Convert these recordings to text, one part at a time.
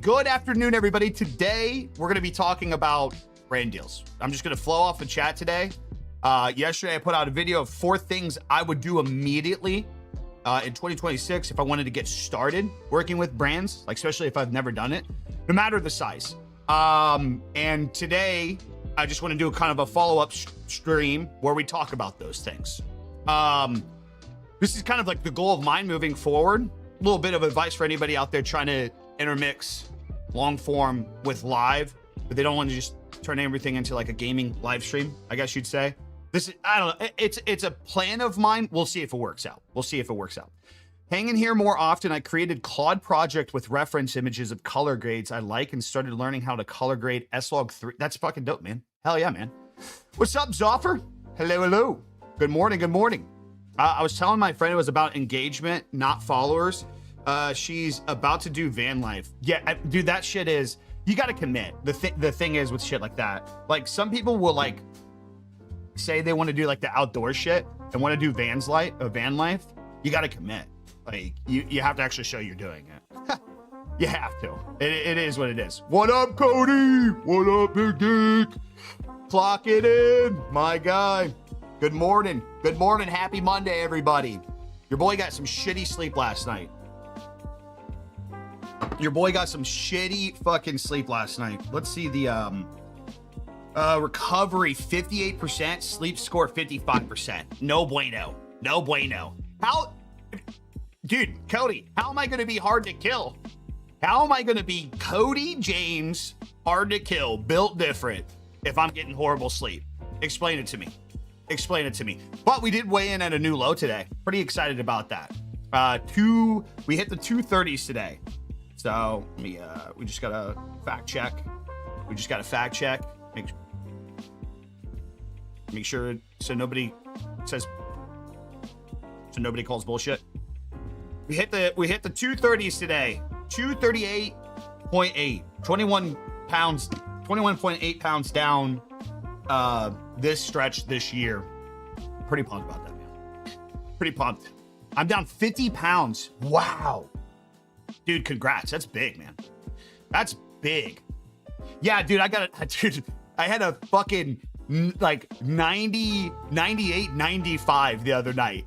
Good afternoon, everybody. Today, we're going to be talking about brand deals. I'm just going to flow off the chat today. Yesterday, I put out a video of 4 things I would do immediately in 2026 if I wanted to get started working with brands, like especially if I've never done it, no matter the size. And today, I just want to do a kind of a follow-up stream where we talk about those things. This is kind of like the goal of mine moving forward. A little bit of advice for anybody out there trying to intermix long form with live, but they don't want to just turn everything into like a gaming live stream, I guess you'd say. This is, I don't know, it's a plan of mine. We'll see if it works out. Hang in here more often. I created Claude project with reference images of color grades I like and started learning how to color grade S-Log3. That's fucking dope, man. Hell yeah, man. What's up, Zoffer? Hello. Good morning. I was telling my friend it was about engagement, not followers. She's about to do van life. Yeah, dude, that shit is, you got to commit. The thing is with shit like that, like some people will like say they want to do like the outdoor shit and want to do van life. You got to commit. Like you have to actually show you're doing it. You have to. It is what it is. What up, Cody? What up, Big Dick? Clock it in, my guy. Good morning. Happy Monday, everybody. Your boy got some shitty sleep last night. Let's see the recovery 58%, sleep score 55%. No bueno. How, dude, Cody, how am I going to be hard to kill? How am I going to be Cody James hard to kill, built different, if I'm getting horrible sleep? Explain it to me. But we did weigh in at a new low today. Pretty excited about that. We hit the 230s today. So we just got to fact check. Make sure so nobody calls bullshit. We hit the 230s today. 238.8. 21.8 pounds down this stretch this year. Pretty pumped about that, man. Pretty pumped. I'm down 50 pounds. Wow. Dude, congrats. That's big, man. That's big. Yeah, dude, I had a fucking like 90, 98, 95 the other night.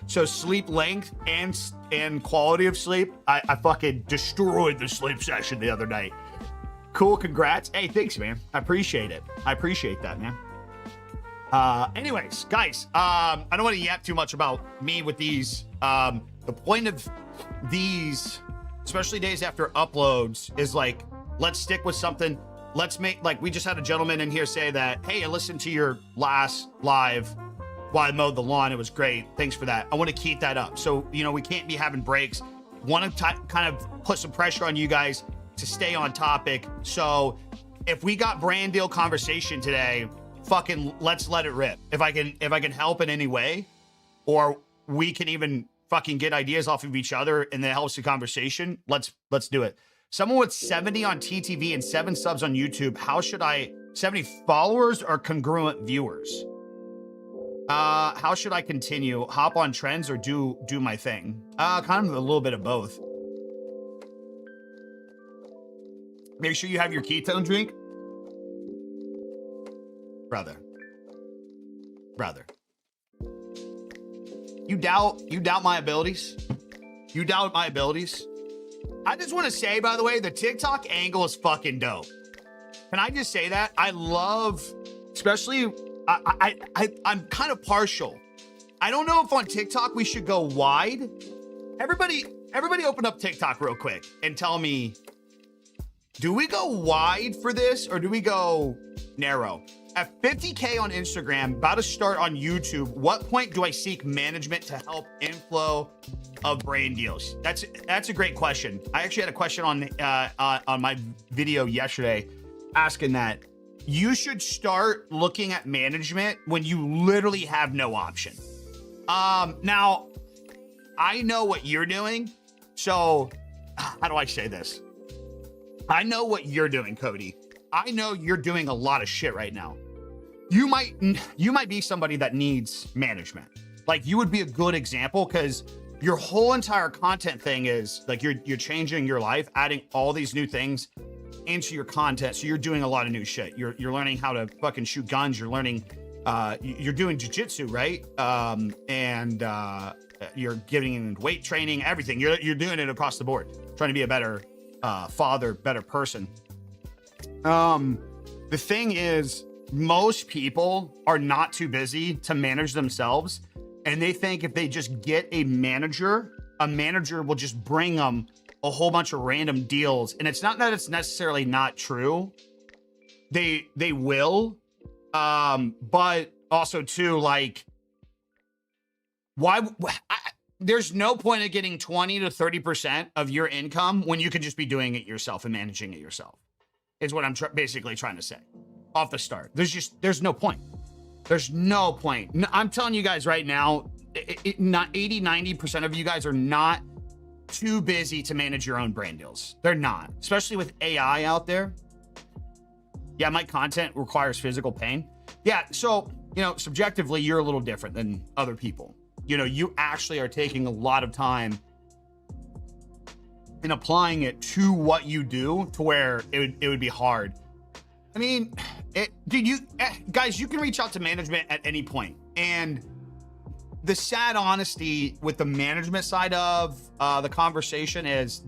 So sleep length and quality of sleep, I fucking destroyed the sleep session the other night. Cool, congrats. Hey, thanks, man. I appreciate it. I appreciate that, man. Anyways, guys, I don't want to yap too much about me with these. The point of these, especially days after uploads, is like, let's stick with something. Let's make, like, we just had a gentleman in here say that, hey, I listened to your last live while I mowed the lawn. It was great. Thanks for that. I want to keep that up. So, we can't be having breaks. Want to kind of put some pressure on you guys to stay on topic. So if we got brand deal conversation today, fucking let's let it rip. If I can help in any way, or we can even fucking get ideas off of each other and that helps the conversation, let's do it. Someone with 70 on TTV and 7 subs on YouTube, 70 followers or congruent viewers? How should I continue? Hop on trends or do my thing? Kind of a little bit of both. Make sure you have your ketone drink. Brother. You doubt my abilities? I just want to say, by the way, the TikTok angle is fucking dope. Can I just say that? I love, especially, I'm kind of partial. I don't know if on TikTok we should go wide. Everybody open up TikTok real quick and tell me, do we go wide for this or do we go narrow? At 50K on Instagram, about to start on YouTube, what point do I seek management to help inflow of brand deals? That's a great question. I actually had a question on my video yesterday asking that. You should start looking at management when you literally have no option. Now, I know what you're doing. So how do I say this? I know what you're doing, Cody. I know you're doing a lot of shit right now. You might be somebody that needs management. Like, you would be a good example because your whole entire content thing is like you're changing your life, adding all these new things into your content. So you're doing a lot of new shit. You're learning how to fucking shoot guns. You're learning, you're doing jujitsu, right? And you're getting in weight training, everything. You're doing it across the board, trying to be a better father, better person. The thing is, most people are not too busy to manage themselves, and they think if they just get a manager will just bring them a whole bunch of random deals. And it's not that it's necessarily not true. They will, but also too, like, there's no point of getting 20 to 30% of your income when you could just be doing it yourself and managing it yourself, is what I'm basically trying to say off the start. There's no point. There's no point. I'm telling you guys right now, not 80, 90% of you guys are not too busy to manage your own brand deals. They're not, especially with AI out there. Yeah, my content requires physical pain. Yeah, so, you know, subjectively, you're a little different than other people. You know, you actually are taking a lot of time and applying it to what you do to where it would be hard. I mean, guys, you can reach out to management at any point. And the sad honesty with the management side of the conversation is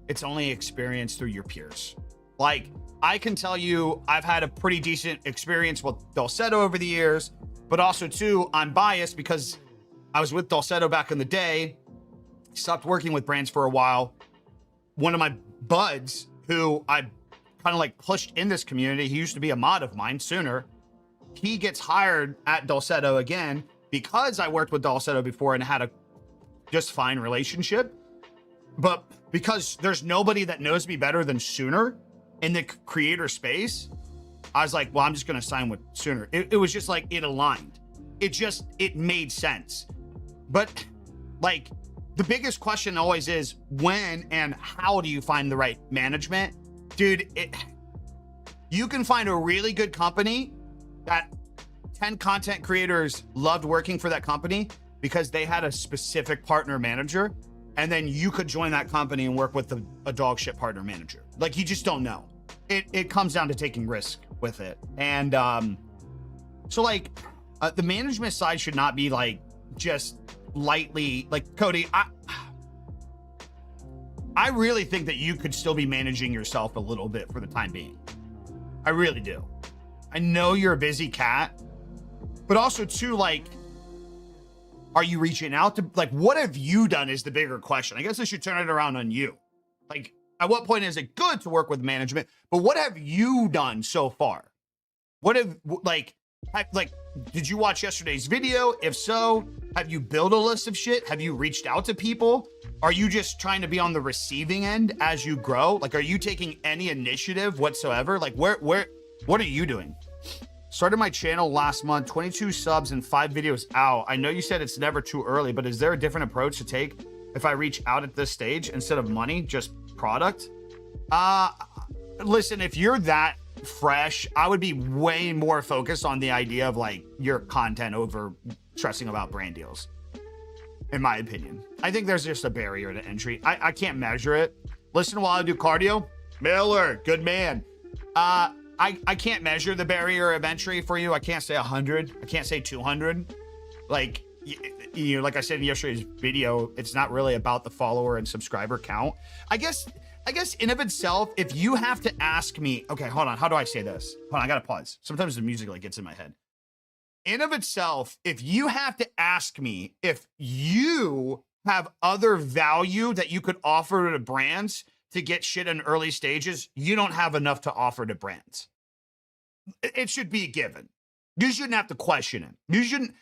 it's only experience through your peers. Like, I can tell you, I've had a pretty decent experience with Dulcetto over the years, but also too, I'm biased because I was with Dulcetto back in the day, stopped working with brands for a while. One of my buds who I kind of like pushed in this community, he used to be a mod of mine sooner. He gets hired at Dulcetto again because I worked with Dulcetto before and had a just fine relationship. But because there's nobody that knows me better than Sooner in the creator space, I was like, well, I'm just going to sign with Sooner. It was just like, it aligned. It made sense. But like, the biggest question always is when and how do you find the right management? Dude, you can find a really good company that 10 content creators loved working for that company because they had a specific partner manager. And then you could join that company and work with a dog shit partner manager. Like, you just don't know. It comes down to taking risk with it. And so like the management side should not be like just lightly, like, Cody, I really think that you could still be managing yourself a little bit for the time being. I really do. I know you're a busy cat, but also too, like, are you reaching out to, like, what have you done is the bigger question. I guess I should turn it around on you. Like, at what point is it good to work with management? But what have you done so far? What have, like, did you watch yesterday's video? If so, have you built a list of shit? Have you reached out to people? Are you just trying to be on the receiving end as you grow? Like, are you taking any initiative whatsoever? Like, what are you doing? Started my channel last month, 22 subs and 5 videos out. I know you said it's never too early, but is there a different approach to take if I reach out at this stage instead of money, just product? Listen, if you're that fresh, I would be way more focused on the idea of like your content over stressing about brand deals. In my opinion, I think there's just a barrier to entry. I can't measure it. Listen while I do cardio. Miller, good man. I can't measure the barrier of entry for you. I can't say 100. I can't say 200. Like, you know, like I said in yesterday's video, it's not really about the follower and subscriber count. I guess in of itself, if you have to ask me, okay, hold on. How do I say this? Hold on, I gotta pause. Sometimes the music like gets in my head. In of itself, if you have to ask me if you have other value that you could offer to brands to get shit in early stages, you don't have enough to offer to brands. It should be a given. You shouldn't have to question it. You shouldn't.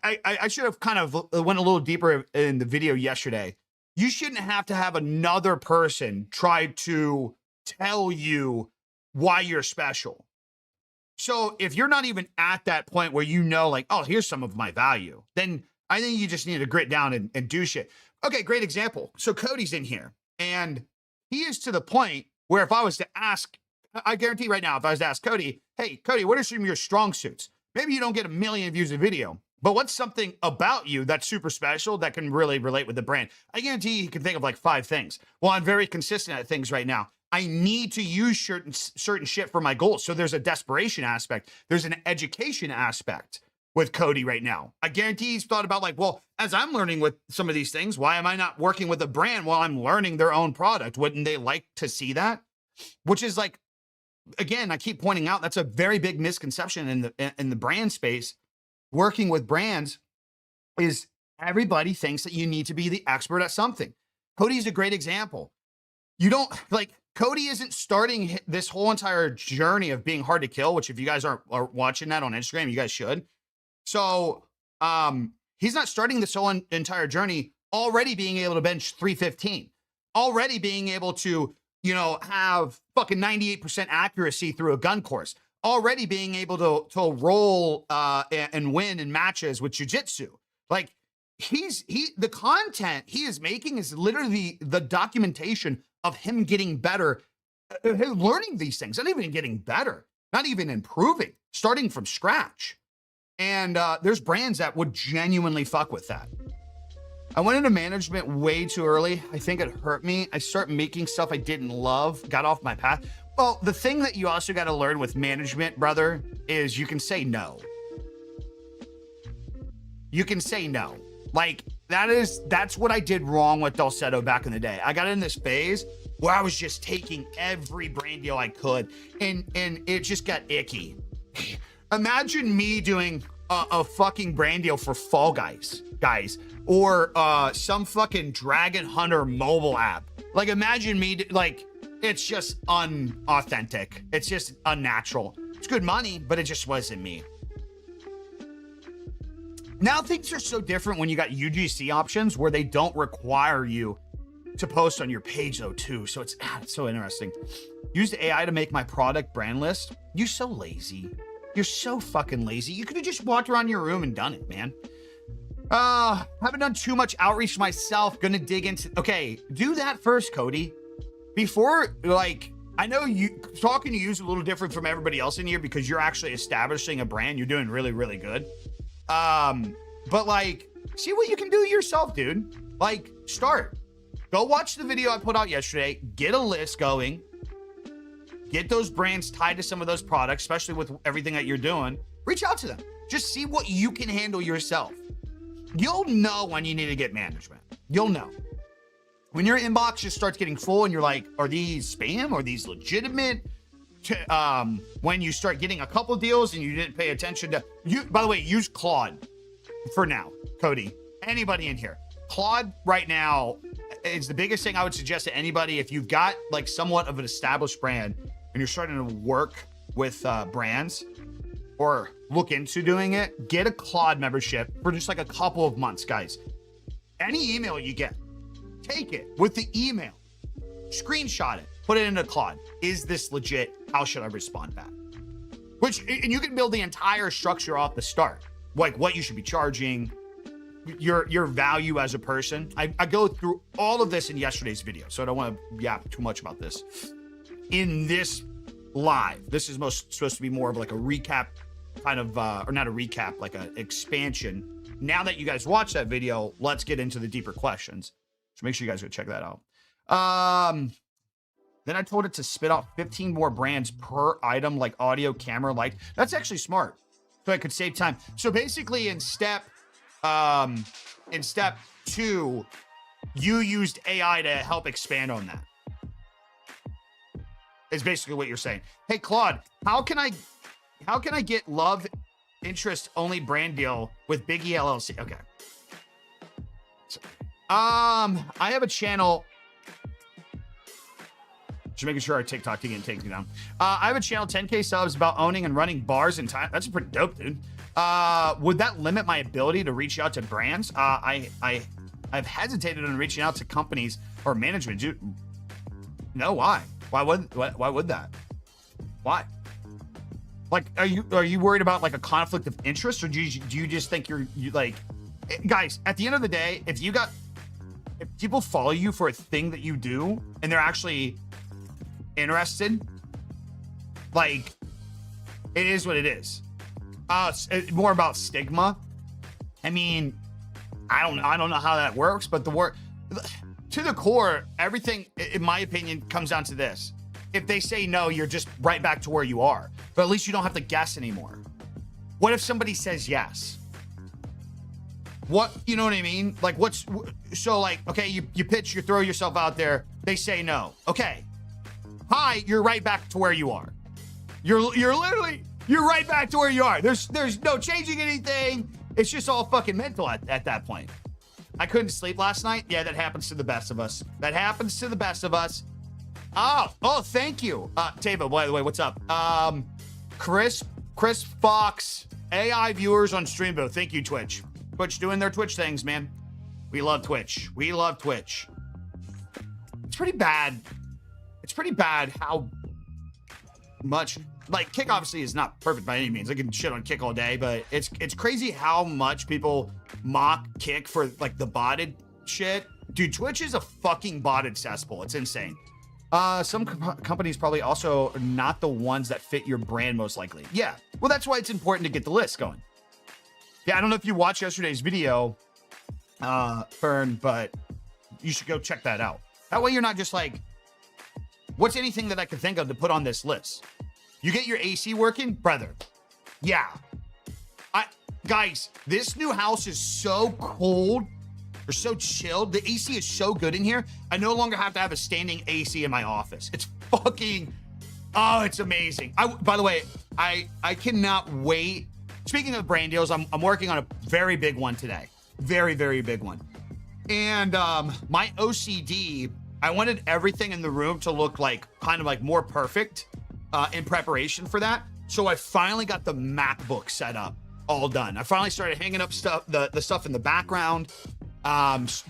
I should have kind of went a little deeper in the video yesterday. You shouldn't have to have another person try to tell you why you're special. So if you're not even at that point where you know, like, oh, here's some of my value, then I think you just need to grit down and do shit. Okay, great example. So Cody's in here, and he is to the point where if I was to ask, I guarantee right now, if I was to ask Cody, hey, Cody, what are some of your strong suits? Maybe you don't get 1 million views a video, But what's something about you that's super special that can really relate with the brand? I guarantee you can think of like 5 things. Well, I'm very consistent at things right now. I need to use certain shit for my goals. So there's a desperation aspect. There's an education aspect with Cody right now. I guarantee he's thought about like, well, as I'm learning with some of these things, why am I not working with a brand while I'm learning their own product? Wouldn't they like to see that? Which is like, again, I keep pointing out that's a very big misconception in the brand space. Working with brands is everybody thinks that you need to be the expert at something. Cody's a great example. You don't like Cody isn't starting this whole entire journey of being hard to kill, which if you guys are watching that on Instagram, you guys should. So he's not starting this whole entire journey already being able to bench 315, already being able to, you know, have fucking 98% accuracy through a gun course, already being able to roll and win in matches with jiu-jitsu. Like the content he is making is literally the documentation of him getting better, learning these things, not even getting better, not even improving, starting from scratch. And there's brands that would genuinely fuck with that. I went into management way too early. I think it hurt me. I started making stuff I didn't love, got off my path. Well, the thing that you also got to learn with management, brother, is you can say no. You can say no. Like, that's what I did wrong with Dulcetto back in the day. I got in this phase where I was just taking every brand deal I could, and it just got icky. Imagine me doing a fucking brand deal for Fall Guys, or some fucking Dragon Hunter mobile app. Like, imagine me, like, it's just unauthentic. It's just unnatural. It's good money, but it just wasn't me. Now things are so different when you got UGC options where they don't require you to post on your page though too. So it's so interesting. Use the AI to make my product brand list. You're so lazy. You're so fucking lazy. You could have just walked around your room and done it, man. Haven't done too much outreach myself. Gonna dig into, okay, do that first, Cody. Before, like, I know you talking to you is a little different from everybody else in here because you're actually establishing a brand. You're doing really, really good. But like, see what you can do yourself, dude. Like, start. Go watch the video I put out yesterday. Get a list going. Get those brands tied to some of those products, especially with everything that you're doing. Reach out to them. Just see what you can handle yourself. You'll know when you need to get management. You'll know. When your inbox just starts getting full and you're like, are these spam? Are these legitimate? When you start getting a couple deals and you didn't pay attention to you, by the way, use Claude for now, Cody, anybody in here. Claude right now is the biggest thing I would suggest to anybody. If you've got like somewhat of an established brand and you're starting to work with brands or look into doing it, get a Claude membership for just like a couple of months, guys. Any email you get, take it with the email, screenshot it, put it into Claude. Is this legit? How should I respond back? And you can build the entire structure off the start, like what you should be charging, your value as a person. I go through all of this in yesterday's video, so I don't want to yap too much about this. In this live, this is supposed to be more of like a recap kind of, or not a recap, like an expansion. Now that you guys watched that video, let's get into the deeper questions. So make sure you guys go check that out. Then I told it to spit out 15 more brands per item, like audio, camera, light. That's actually smart. So I could save time. So basically in step 2, you used AI to help expand on that. Is basically what you're saying. Hey, Claude, how can I get love interest only brand deal with Biggie LLC? Okay. So, I have a channel. Just making sure our TikTok didn't take me down. I have a channel, 10K subs, about owning and running bars in time. That's pretty dope, dude. Would that limit my ability to reach out to brands? I've hesitated on reaching out to companies or management. Dude, no, why? Why would that? Why? Like, are you worried about like a conflict of interest, or do you just think you like, guys? At the end of the day, if people follow you for a thing that you do and they're actually interested, like, it is what it is. It's more about stigma I mean, I don't know how that works, but to the core, everything, in my opinion, comes down to this. If they say no, you're just right back to where you are. But at least you don't have to guess anymore. What if somebody says yes? What, you know what I mean? Like, so like, okay, you pitch, you throw yourself out there, they say no. Okay. Hi, you're right back to where you are. You're right back to where you are. There's no changing anything. It's just all fucking mental at that point. I couldn't sleep last night. Yeah, that happens to the best of us. That happens to the best of us. Oh, thank you. Tavo, by the way, what's up? Chris Fox, AI viewers on Streambo. Thank you, Twitch. Twitch doing their Twitch things, man. We love Twitch. We love Twitch. It's pretty bad. It's pretty bad how much, like, Kick obviously is not perfect by any means. I can shit on Kick all day, but it's crazy how much people mock Kick for like the botted shit. Dude, Twitch is a fucking botted cesspool. It's insane. Some companies probably also are not the ones that fit your brand most likely. Yeah, well, that's why it's important to get the list going. Yeah, I don't know if you watched yesterday's video, Fern, but you should go check that out. That way you're not just like, what's anything that I could think of to put on this list? You get your AC working, brother. Yeah. Guys, this new house is so cold or so chilled. The AC is so good in here. I no longer have to have a standing AC in my office. It's fucking, oh, it's amazing. By the way, I cannot wait. Speaking of brand deals, I'm working on a very big one today. Very, very big one. And my OCD, I wanted everything in the room to look like kind of like more perfect in preparation for that. So I finally got the MacBook set up, all done. I finally started hanging up stuff, the stuff in the background.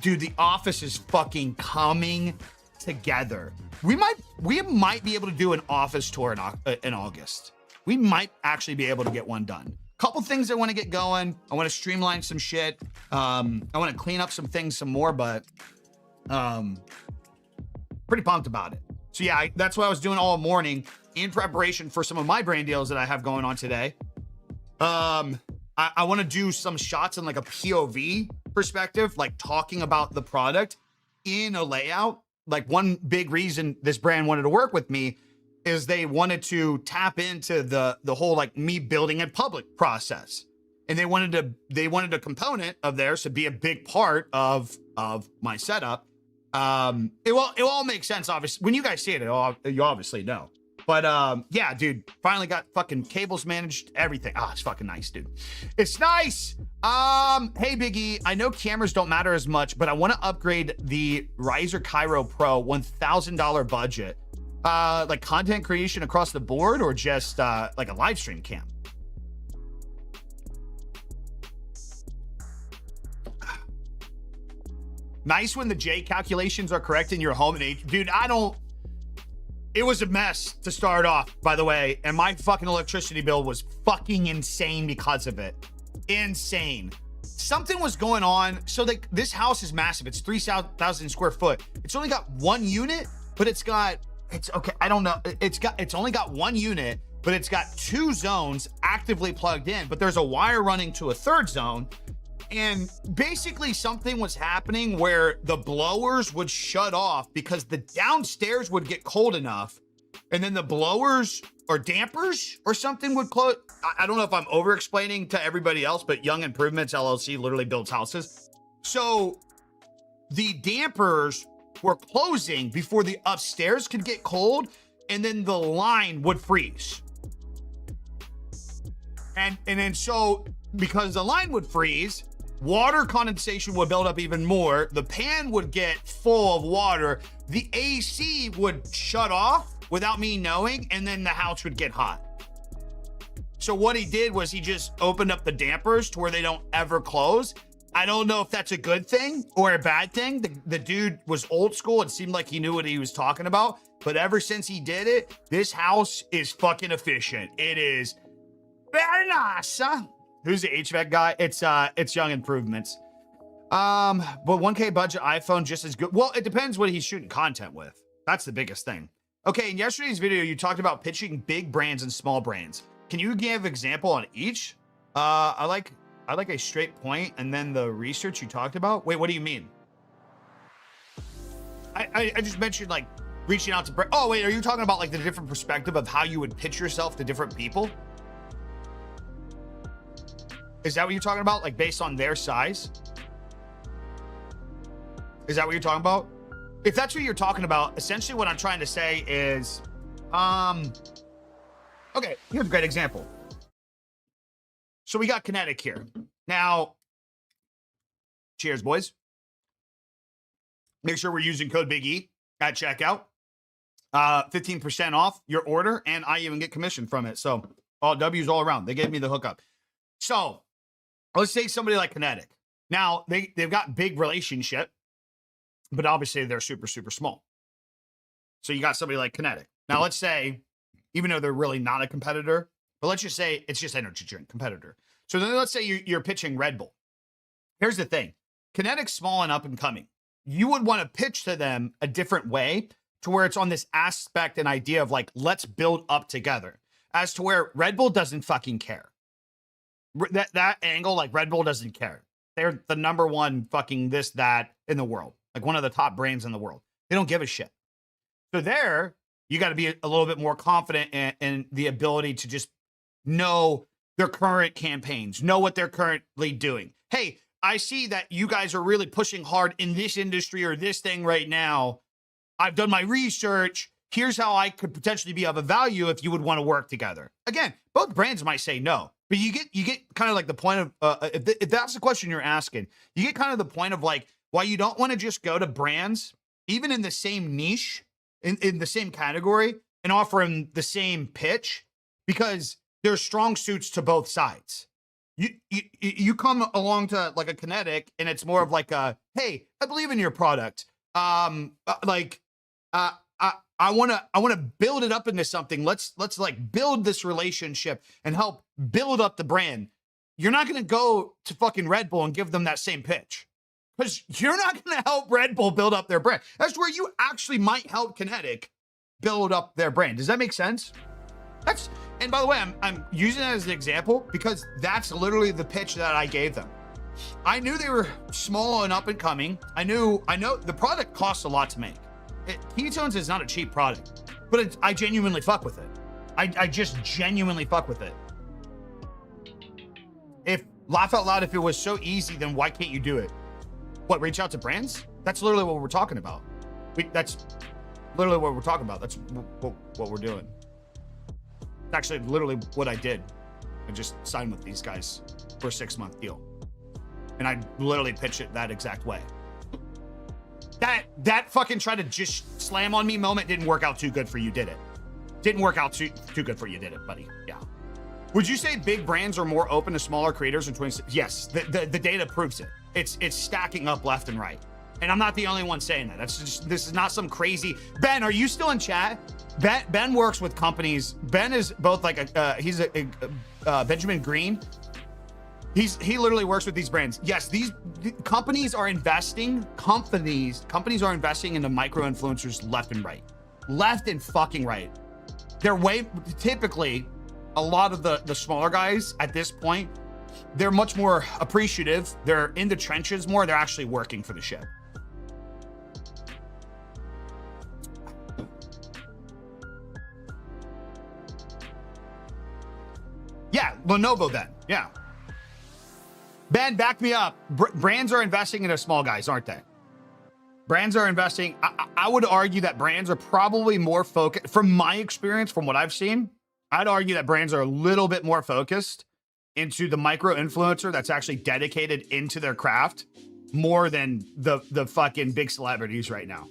Dude, the office is fucking coming together. We might be able to do an office tour in August. We might actually be able to get one done. Couple things I want to get going. I want to streamline some shit. I want to clean up some things some more, but pretty pumped about it. So yeah, that's what I was doing all morning in preparation for some of my brand deals that I have going on today. I want to do some shots in like a POV perspective, like talking about the product in a layout. Like one big reason this brand wanted to work with me is they wanted to tap into the whole like me building in public process. And they wanted a component of theirs to be a big part of my setup. It all makes sense, obviously. When you guys see it, you obviously know. But yeah, dude, finally got fucking cables managed, everything. It's fucking nice, dude. It's nice. Hey Biggie, I know cameras don't matter as much, but I want to upgrade the Riser Cairo Pro $1,000 budget. Like content creation across the board, or just like a live stream cam? Nice when the J calculations are correct in your home and age. Dude, it was a mess to start off, by the way, and my fucking electricity bill was fucking insane because of it. Insane. Something was going on. So like this house is massive. It's 3,000 square foot. It's only got one unit, but it's okay. I don't know. It's only got one unit, but it's got two zones actively plugged in, but there's a wire running to a third zone. And basically something was happening where the blowers would shut off because the downstairs would get cold enough, and then the blowers or dampers or something would close. I don't know if I'm over explaining to everybody else, but Young Improvements LLC literally builds houses. So the dampers were closing before the upstairs could get cold, and then the line would freeze. And then so because the line would freeze, water condensation would build up even more. The pan would get full of water. The AC would shut off without me knowing, and then the house would get hot. So what he did was he just opened up the dampers to where they don't ever close. I don't know if that's a good thing or a bad thing. The dude was old school. It seemed like he knew what he was talking about. But ever since he did it, this house is fucking efficient. It is very nice, huh? Who's the HVAC guy? It's Young Improvements. But 1K budget iPhone just as good. Well, it depends what he's shooting content with. That's the biggest thing. Okay, in yesterday's video, you talked about pitching big brands and small brands. Can you give example on each? I like I like a straight point and then the research you talked about. Wait, what do you mean? I just mentioned like reaching out to, oh wait, are you talking about like the different perspective of how you would pitch yourself to different people? Is that what you're talking about? Like based on their size? Is that what you're talking about? If that's what you're talking about, essentially what I'm trying to say is, okay, here's a great example. So we got Kinetic here. Now, cheers, boys. Make sure we're using code Big E at checkout. 15% off your order, and I even get commission from it. So all W's all around. They gave me the hookup. So let's say somebody like Kinetic. Now, they've got big relationship, but obviously they're super, super small. So you got somebody like Kinetic. Now, let's say, even though they're really not a competitor, but let's just say it's just energy drink competitor. So then let's say you're pitching Red Bull. Here's the thing. Kinetic's small and up and coming. You would want to pitch to them a different way to where it's on this aspect and idea of like, let's build up together, as to where Red Bull doesn't fucking care. That angle, like Red Bull doesn't care. They're the number one fucking this, that in the world. Like one of the top brands in the world. They don't give a shit. So there, you got to be a little bit more confident in the ability to just know their current campaigns, know what they're currently doing. Hey, I see that you guys are really pushing hard in this industry or this thing right now. I've done my research. Here's how I could potentially be of a value if you would want to work together. Again, both brands might say no, but you get kind of like the point of, if that's the question you're asking, you get kind of the point of like, why you don't want to just go to brands, even in the same niche, in the same category, and offer them the same pitch, because there's strong suits to both sides. You come along to like a Kinetic, and it's more of like a, hey, I believe in your product. I want to build it up into something. Let's like build this relationship and help build up the brand. You're not going to go to fucking Red Bull and give them that same pitch, because you're not going to help Red Bull build up their brand. That's where you actually might help Kinetic build up their brand. Does that make sense? And by the way, I'm using it as an example because that's literally the pitch that I gave them. I knew they were small and up and coming. I know the product costs a lot to make. Ketones is not a cheap product, but I genuinely fuck with it. I just genuinely fuck with it. If laugh out loud, if it was so easy, then why can't you do it? What, reach out to brands? That's literally what we're talking about. That's literally what we're talking about. That's what we're doing. It's actually literally what I did. I just signed with these guys for a 6-month deal. And I literally pitched it that exact way. That fucking try to just slam on me moment didn't work out too good for you, did it? Didn't work out too good for you, did it, buddy? Yeah. Would you say big brands are more open to smaller creators in 26? Yes, the data proves it. It's stacking up left and right. And I'm not the only one saying that. This is not some crazy. Ben, are you still in chat? Ben works with companies. Ben is both like he's a Benjamin Green. He literally works with these brands. Yes, these companies are investing. Companies are investing into micro influencers left and right, left and fucking right. They're typically a lot of the smaller guys at this point. They're much more appreciative. They're in the trenches more. They're actually working for the ship. Yeah, Lenovo then. Yeah. Ben, back me up. Brands are investing into small guys, aren't they? Brands are investing. I would argue that brands are probably more focused. From my experience, from what I've seen, I'd argue that brands are a little bit more focused into the micro influencer that's actually dedicated into their craft more than the fucking big celebrities right now.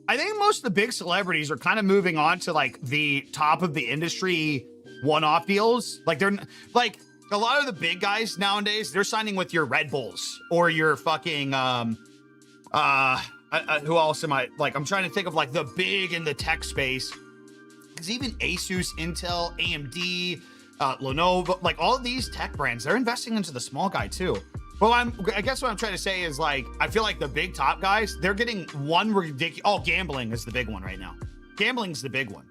I think most of the big celebrities are kind of moving on to like the top of the industry one-off deals. Like they're like a lot of the big guys nowadays, they're signing with your Red Bulls or your fucking who else am I like? I'm trying to think of like the big in the tech space, because even Asus, Intel, AMD, Lenovo, like all of these tech brands, they're investing into the small guy too. Well, I guess what I'm trying to say is like, I feel like the big top guys, they're getting one ridiculous. Oh, gambling is the big one right now. Gambling's the big one.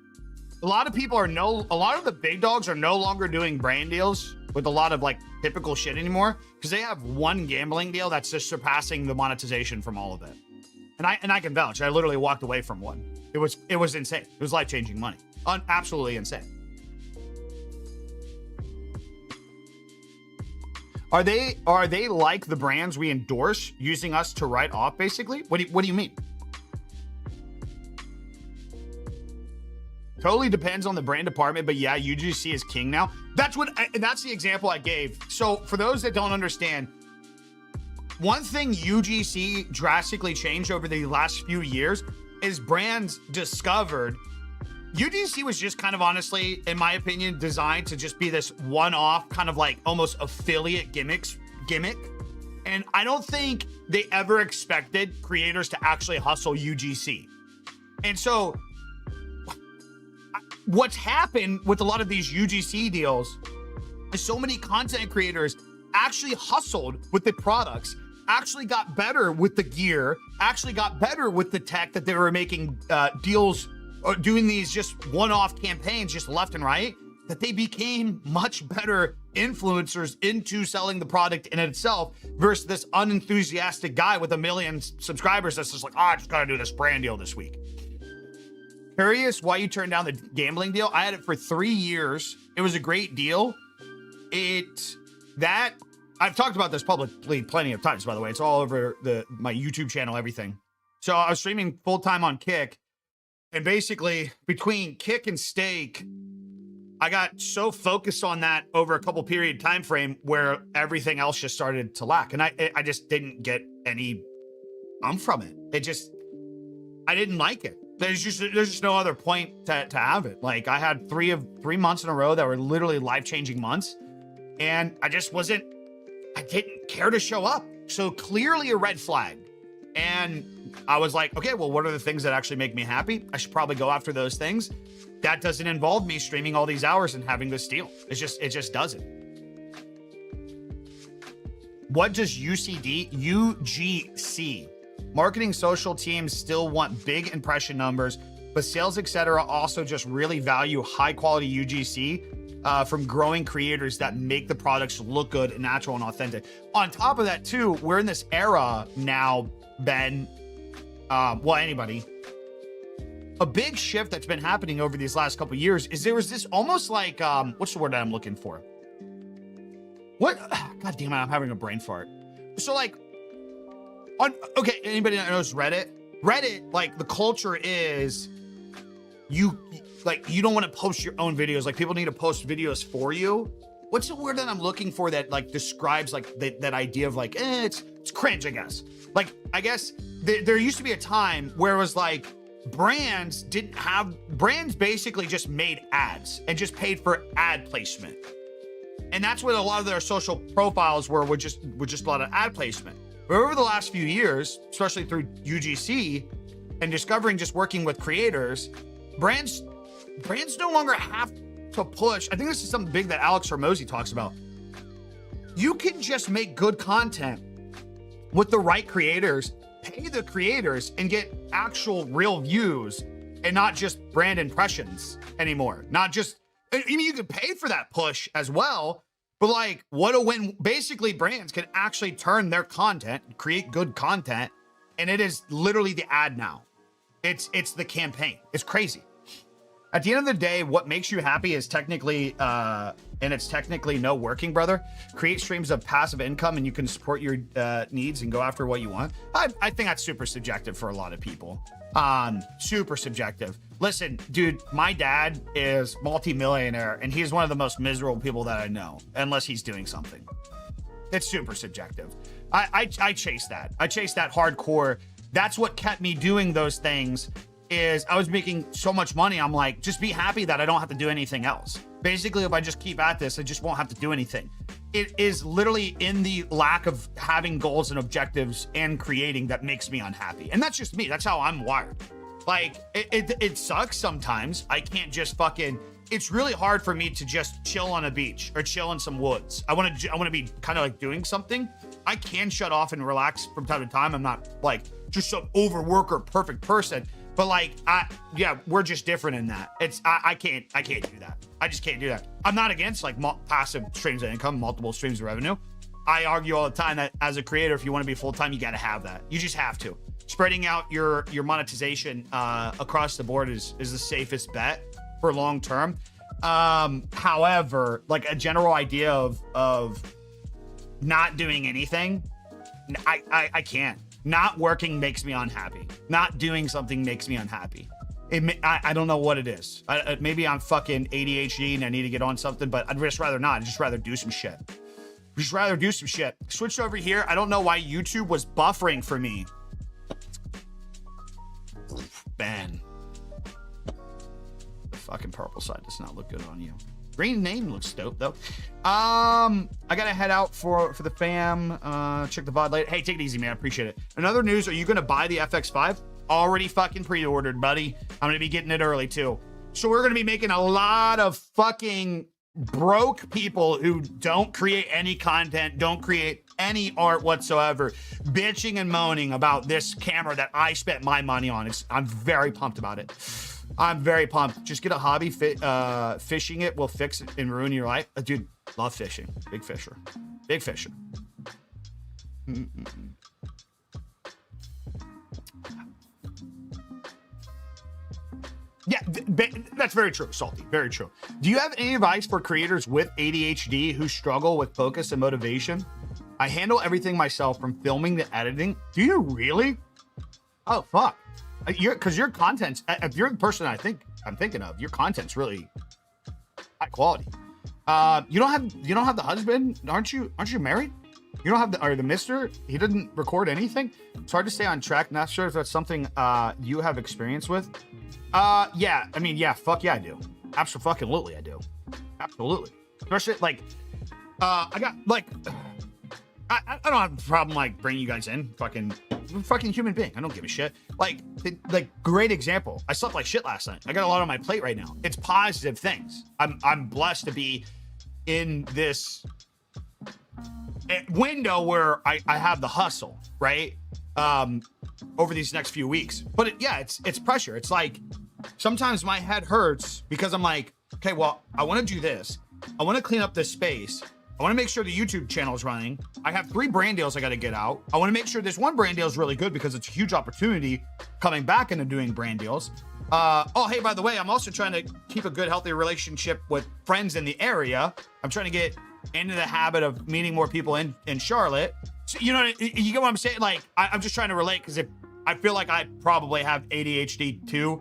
A lot of people a lot of the big dogs are no longer doing brand deals. with a lot of like typical shit anymore, because they have one gambling deal that's just surpassing the monetization from all of it. And I can vouch. I literally walked away from one. It was insane. It was life-changing money. Absolutely insane. Are they like the brands we endorse, using us to write off, basically? What do you mean? Totally depends on the brand department, but yeah, UGC is king now. That's the example I gave. So for those that don't understand, one thing UGC drastically changed over the last few years is brands discovered UGC was just kind of, honestly, in my opinion, designed to just be this one-off kind of like almost affiliate gimmick. And I don't think they ever expected creators to actually hustle UGC. And so what's happened with a lot of these UGC deals is so many content creators actually hustled with the products, actually got better with the gear, actually got better with the tech that they were making deals or doing these just one-off campaigns just left and right, that they became much better influencers into selling the product in itself versus this unenthusiastic guy with 1 million subscribers that's just like, I just gotta do this brand deal this week. Curious why you turned down the gambling deal? I had it for 3 years. It was a great deal. I've talked about this publicly plenty of times, by the way. It's all over my YouTube channel, everything. So I was streaming full-time on Kick, and basically between Kick and Stake, I got so focused on that over a couple period time frame where everything else just started to lack. And I just didn't get any from it. I didn't like it. There's just no other point to have it. Like, I had 3 months in a row that were literally life-changing months, and I didn't care to show up. So clearly a red flag. And I was like, okay, well, what are the things that actually make me happy? I should probably go after those things. That doesn't involve me streaming all these hours and having this deal. It just doesn't. What does UGC? Marketing social teams still want big impression numbers, but sales, etc., also just really value high quality UGC from growing creators that make the products look good and natural and authentic. On top of that, too, we're in this era now, Ben. Anybody. A big shift that's been happening over these last couple of years is there was this almost like, what's the word that I'm looking for? What? God damn it, I'm having a brain fart. So like, anybody that knows Reddit, like the culture is you don't want to post your own videos. Like, people need to post videos for you. What's the word that I'm looking for that like describes like that idea of like, it's cringe, I guess. Like, I guess there used to be a time where it was like brands basically just made ads and just paid for ad placement. And that's what a lot of their social profiles were just a lot of ad placement. But over the last few years, especially through UGC and discovering just working with creators, brands no longer have to push. I think this is something big that Alex Hormozi talks about. You can just make good content with the right creators, pay the creators, and get actual real views and not just brand impressions anymore. Not just, I mean, you can pay for that push as well, but like, what a win. Basically, brands can actually turn their content, create good content, and it is literally the ad now. It's the campaign. It's crazy. At the end of the day, what makes you happy is technically, and it's technically no working, brother. Create streams of passive income and you can support your needs and go after what you want. I think that's super subjective for a lot of people. Super subjective. Listen, dude, my dad is multi-millionaire and he's one of the most miserable people that I know, unless he's doing something. It's super subjective. I chase that. I chase that hardcore. That's what kept me doing those things. Is I was making so much money. I'm like, just be happy that I don't have to do anything else. Basically, if I just keep at this, I just won't have to do anything. It is literally in the lack of having goals and objectives and creating that makes me unhappy. And that's just me. That's how I'm wired. Like, it sucks sometimes. I can't just it's really hard for me to just chill on a beach or chill in some woods. I want to be kind of like doing something. I can shut off and relax from time to time. I'm not like just some overworker perfect person. But like, yeah, we're just different in that. I can't do that. I just can't do that. I'm not against like passive streams of income, multiple streams of revenue. I argue all the time that as a creator, if you want to be full-time, you got to have that. You just have to. Spreading out your monetization across the board is the safest bet for long term. However, like a general idea of not doing anything, I can't. Not working makes me unhappy. Not doing something makes me unhappy. I don't know what it is. Maybe I'm fucking ADHD and I need to get on something, but I'd just rather not. I'd just rather do some shit. Just rather do some shit. Switched over here. I don't know why YouTube was buffering for me. Ben. The fucking purple side does not look good on you. Green name looks dope though. I gotta head out for the fam. Check the VOD later. Hey, take it easy, man. I appreciate it. Another news, are you gonna buy the FX5? Already fucking pre-ordered, buddy. I'm gonna be getting it early too. So we're gonna be making a lot of fucking broke people who don't create any content, don't create any art whatsoever, bitching and moaning about this camera that I spent my money on. I'm very pumped about it. I'm very pumped. Just get a hobby. Fishing it will fix it and ruin your life. Dude, love fishing. Big fisher. Big fisher. Yeah, that's very true, Salty. Very true. Do you have any advice for creators with ADHD who struggle with focus and motivation? I handle everything myself from filming to editing. Do you really? Oh, fuck. Because your content's, if you're the person I'm thinking of, your content's really high quality. You don't have the husband, aren't you married? You don't have the mister? He didn't record anything? It's hard to stay on track. Not sure if that's something you have experience with. Yeah, I mean, yeah, fuck yeah, I do. Absolutely, I do. Absolutely. Especially, like, I got, like, I don't have a problem, like, bringing you guys in. Fucking human being. I don't give a shit. Like, great example. I slept like shit last night. I got a lot on my plate right now. It's positive things. I'm blessed to be in this window where I have the hustle, right? Over these next few weeks. But yeah, it's pressure. It's like, sometimes my head hurts because I'm like, okay, well, I want to do this. I want to clean up this space. I want to make sure the YouTube channel is running. I have 3 brand deals I got to get out. I want to make sure this one brand deal is really good because it's a huge opportunity coming back into doing brand deals. Oh, hey, by the way, I'm also trying to keep a good, healthy relationship with friends in the area. I'm trying to get into the habit of meeting more people in Charlotte. So, you know, you get what I'm saying? Like, I'm just trying to relate because I feel like I probably have ADHD too,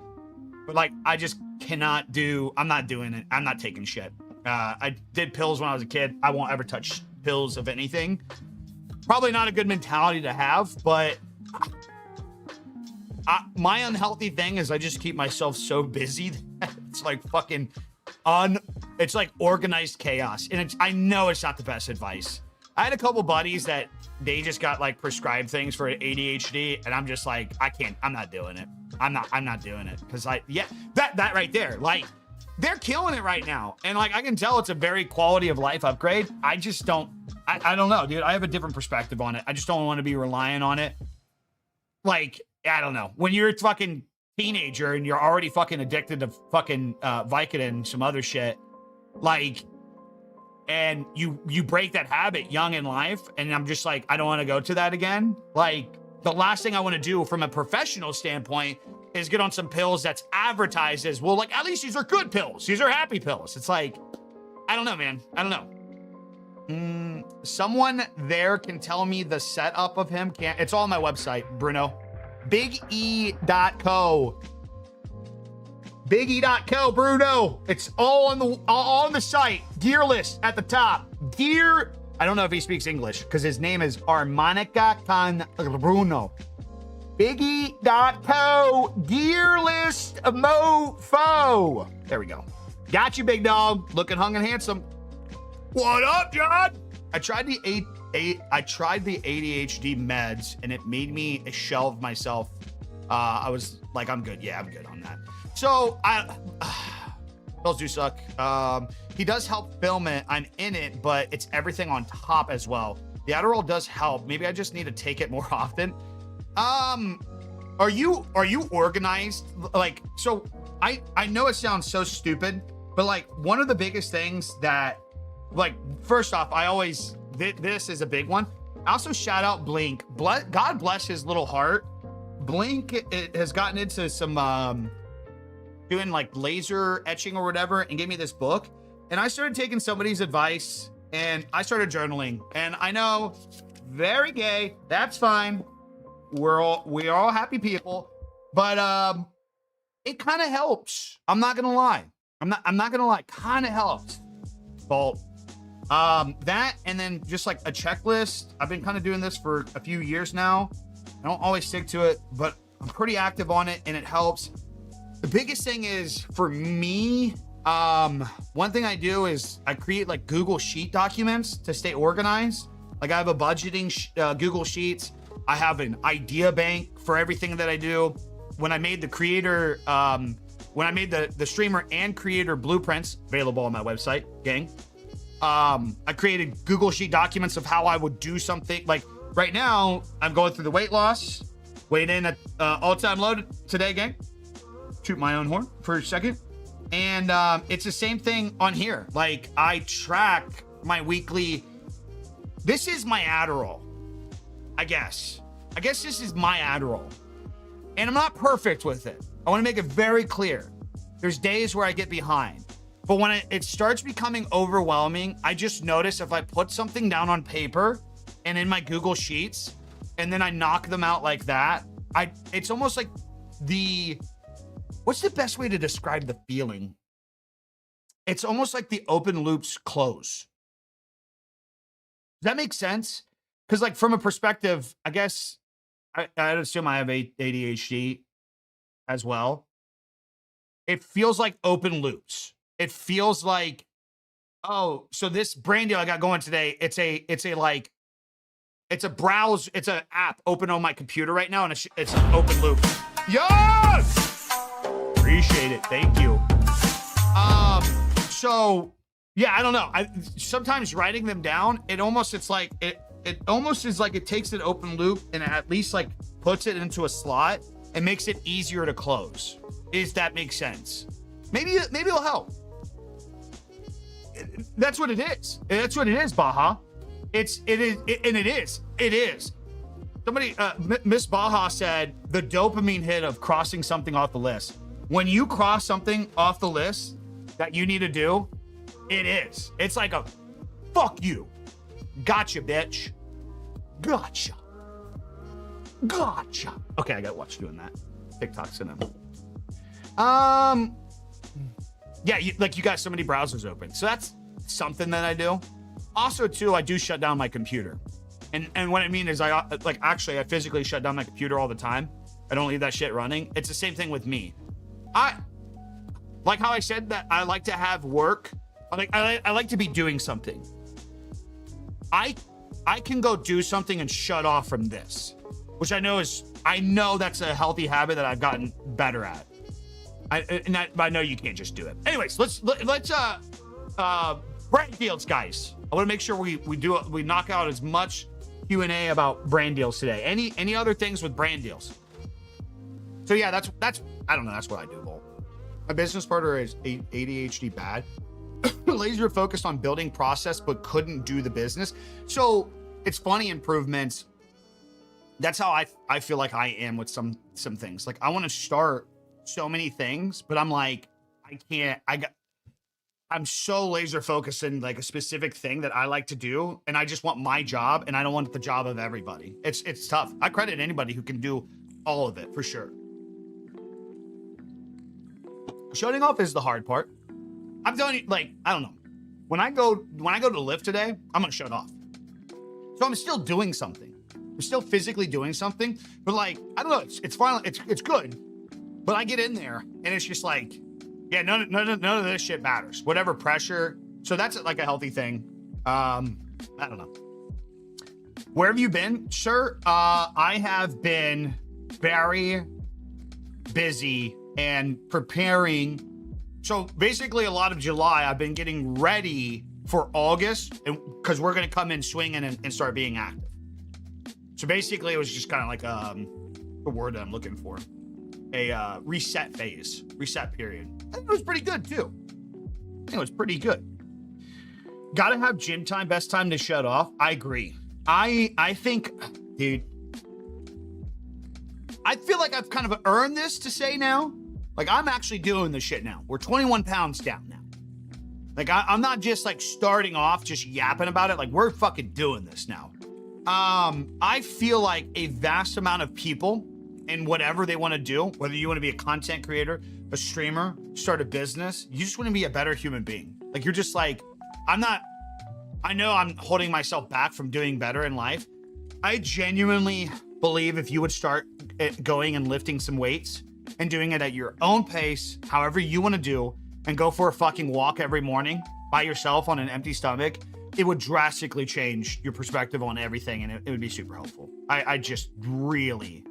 but like, I just cannot I'm not doing it. I'm not taking shit. I did pills when I was a kid. I won't ever touch pills of anything. Probably not a good mentality to have, but my unhealthy thing is I just keep myself so busy that it's like fucking it's like organized chaos. And I know it's not the best advice. I had a couple buddies that they just got like prescribed things for ADHD, and I'm just like, I'm not doing it. I'm not doing it. Cause that right there, like, they're killing it right now. And like, I can tell it's a very quality of life upgrade. I just don't know, dude. I have a different perspective on it. I just don't want to be relying on it. Like, I don't know. When you're a fucking teenager and you're already fucking addicted to fucking Vicodin and some other shit, like, and you break that habit young in life, and I'm just like, I don't want to go to that again. Like, the last thing I want to do from a professional standpoint is get on some pills that's advertised as, well, like, at least these are good pills. These are happy pills. It's like, I don't know, man. I don't know. Someone there can tell me the setup of him. It's all on my website, Bruno. BigE.co. BigE.co, Bruno. It's all on the site. Gear list at the top. Gear. I don't know if he speaks English because his name is Armonica Con Bruno. Biggie.co, gear list mofo. There we go. Got you, big dog. Looking hung and handsome. What up, John? I tried the ADHD meds and it made me shelve myself. I was like, I'm good. Yeah, I'm good on that. So pills do suck. He does help film it. I'm in it, but it's everything on top as well. The Adderall does help. Maybe I just need to take it more often. Are are you organized? Like, so I know it sounds so stupid, but like one of the biggest things that, like, first off, I always, this is a big one. I also shout out Blink. God bless his little heart. Blink it has gotten into some doing like laser etching or whatever, and gave me this book. And I started taking somebody's advice, and I started journaling. And I know, very gay. That's fine. We're all happy people, but it kind of helps. I'm not gonna lie. I'm not gonna lie. Kind of helps. Well, that, and then just like a checklist. I've been kind of doing this for a few years now. I don't always stick to it, but I'm pretty active on it, and it helps. The biggest thing is for me, one thing I do is I create like Google Sheet documents to stay organized. Like I have a budgeting Google Sheets. I have an idea bank for everything that I do. When I made the creator, when I made the streamer and creator blueprints available on my website, gang, I created Google Sheet documents of how I would do something. Like right now, I'm going through the weight loss, weighed in at all-time low today, gang. Toot my own horn for a second. And it's the same thing on here. Like I track my weekly, this is my Adderall, I guess this is my Adderall. And I'm not perfect with it. I want to make it very clear. There's days where I get behind. But when it starts becoming overwhelming, I just notice if I put something down on paper and in my Google Sheets, and then I knock them out like that, it's almost like what's the best way to describe the feeling? It's almost like the open loops close. Does that make sense? Because like from a perspective, I guess, I'd assume I have ADHD as well. It feels like open loops. It feels like, oh, so this brand deal I got going today, it's an app open on my computer right now, and it's an open loop. Yes! Appreciate it. Thank you. So yeah, I don't know. Sometimes writing them down, it almost is like it takes an open loop and at least like puts it into a slot and makes it easier to close. If that makes sense. Maybe it'll help. That's what it is. That's what it is, Baha. It is. Somebody, Miss Baha said the dopamine hit of crossing something off the list. When you cross something off the list that you need to do, it is. It's like a fuck you. Gotcha, bitch. Gotcha. Okay, I gotta watch doing that. TikTok's in them. Yeah, you got so many browsers open. So that's something that I do. Also, too, I do shut down my computer. And what I mean is I physically shut down my computer all the time. I don't leave that shit running. It's the same thing with me. I like how I said that I like to have work. I like to be doing something. I can go do something and shut off from this, which I know that's a healthy habit that I've gotten better at. I know you can't just do it. Anyways, let's brand deals, guys. I want to make sure we knock out as much Q&A about brand deals today. Any other things with brand deals? So yeah, that's I don't know. That's what I do, Vol. My business partner is ADHD bad. Laser focused on building process, but couldn't do the business. So it's funny, improvements. That's how I feel like I am with some things. Like I want to start so many things, but I'm like, I can't. I'm so laser focused in like a specific thing that I like to do, and I just want my job, and I don't want the job of everybody. It's tough. I credit anybody who can do all of it for sure. Shutting off is the hard part. I'm telling you, like, I don't know. When I go to lift today, I'm gonna shut off. So I'm still doing something. I'm still physically doing something, but like, I don't know. It's finally, it's good. But I get in there and it's just like, yeah, none of this shit matters. Whatever pressure. So that's like a healthy thing. I don't know. Where have you been, sir? I have been very busy and preparing. So basically a lot of July, I've been getting ready for August, and because we're going to come in swinging and start being active. So basically it was just kind of like the word that I'm looking for. A reset phase, reset period. I think it was pretty good too. I think it was pretty good. Gotta have gym time, best time to shut off. I agree. I think, dude, I feel like I've kind of earned this to say now. Like, I'm actually doing this shit now. We're 21 pounds down now. Like, I'm not just like starting off just yapping about it. Like, we're fucking doing this now. I feel like a vast amount of people in whatever they want to do, whether you want to be a content creator, a streamer, start a business, you just want to be a better human being. Like, you're just like, I know I'm holding myself back from doing better in life. I genuinely believe if you would start going and lifting some weights and doing it at your own pace, however you want to do, and go for a fucking walk every morning by yourself on an empty stomach, it would drastically change your perspective on everything, and it would be super helpful. I just really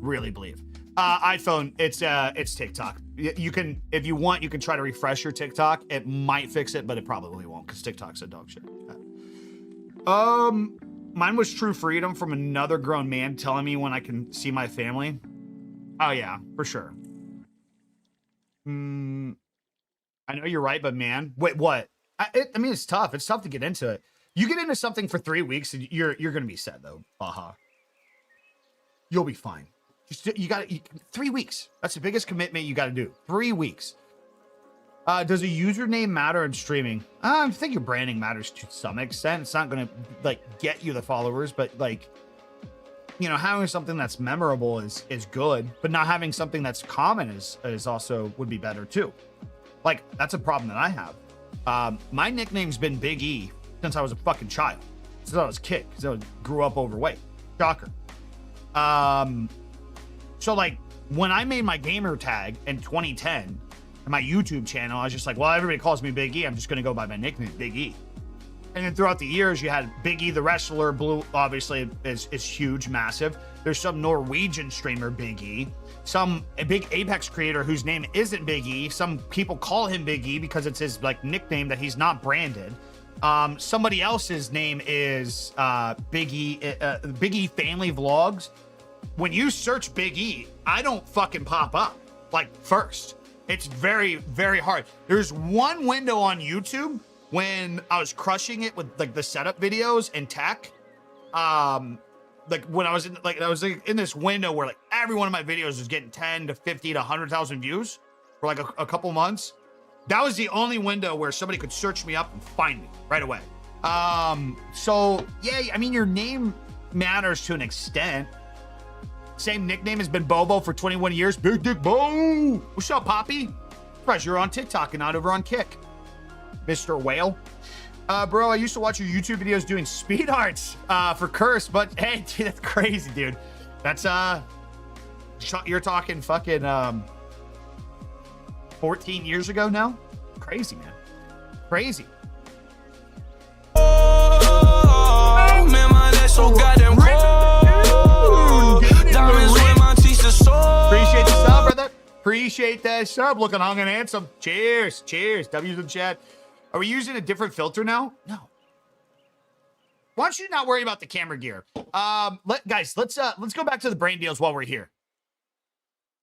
believe. iPhone, it's TikTok. You can, if you want, you can try to refresh your TikTok. It might fix it, but it probably won't, because TikTok's a dog shit. Mine was true freedom from another grown man telling me when I can see my family. Oh yeah, for sure. I know you're right, but man, wait, what? I mean, it's tough. It's tough to get into it. You get into something for 3 weeks, and you're gonna be set though. Baha. You'll be fine. You got 3 weeks. That's the biggest commitment you got to do. 3 weeks. Does a username matter in streaming? I think your branding matters to some extent. It's not gonna like get you the followers, but like, you know, having something that's memorable is good, but not having something that's common is also would be better too. Like, that's a problem that I have. My nickname's been Big E since I was a fucking child, since I was a kid, because I grew up overweight. Shocker. So like when I made my gamer tag in 2010 and my YouTube channel, I was just like, well, everybody calls me Big E. I'm just going to go by my nickname, Big E. And then throughout the years, you had Big E, the wrestler. Blue, obviously, is huge, massive. There's some Norwegian streamer, Big E. A big Apex creator whose name isn't Big E. Some people call him Big E because it's his like nickname that he's not branded. Somebody else's name is Big E Family Vlogs. When you search Big E, I don't fucking pop up like first. It's very, very hard. There's one window on YouTube when I was crushing it with like the setup videos and tech. Like when I was in this window where like every one of my videos was getting 10 to 50 to 100,000 views for like a couple months. That was the only window where somebody could search me up and find me right away. So yeah, I mean, your name matters to an extent. Same nickname has been Bobo for 21 years. Big Dick Bo. What's up, Poppy? Surprised you're on TikTok and not over on Kick. Mr. Whale. Bro, I used to watch your YouTube videos doing speed arts for Curse, but hey, dude, that's crazy, dude. That's, you're talking fucking 14 years ago now? Crazy, man. Crazy. Oh, man, my neck so goddamn cold. Appreciate the sub, brother. Appreciate that sub. Looking hung and handsome. Cheers. Cheers. W's in chat. Are we using a different filter now? No. Why don't you not worry about the camera gear? Guys, let's go back to the brain deals while we're here.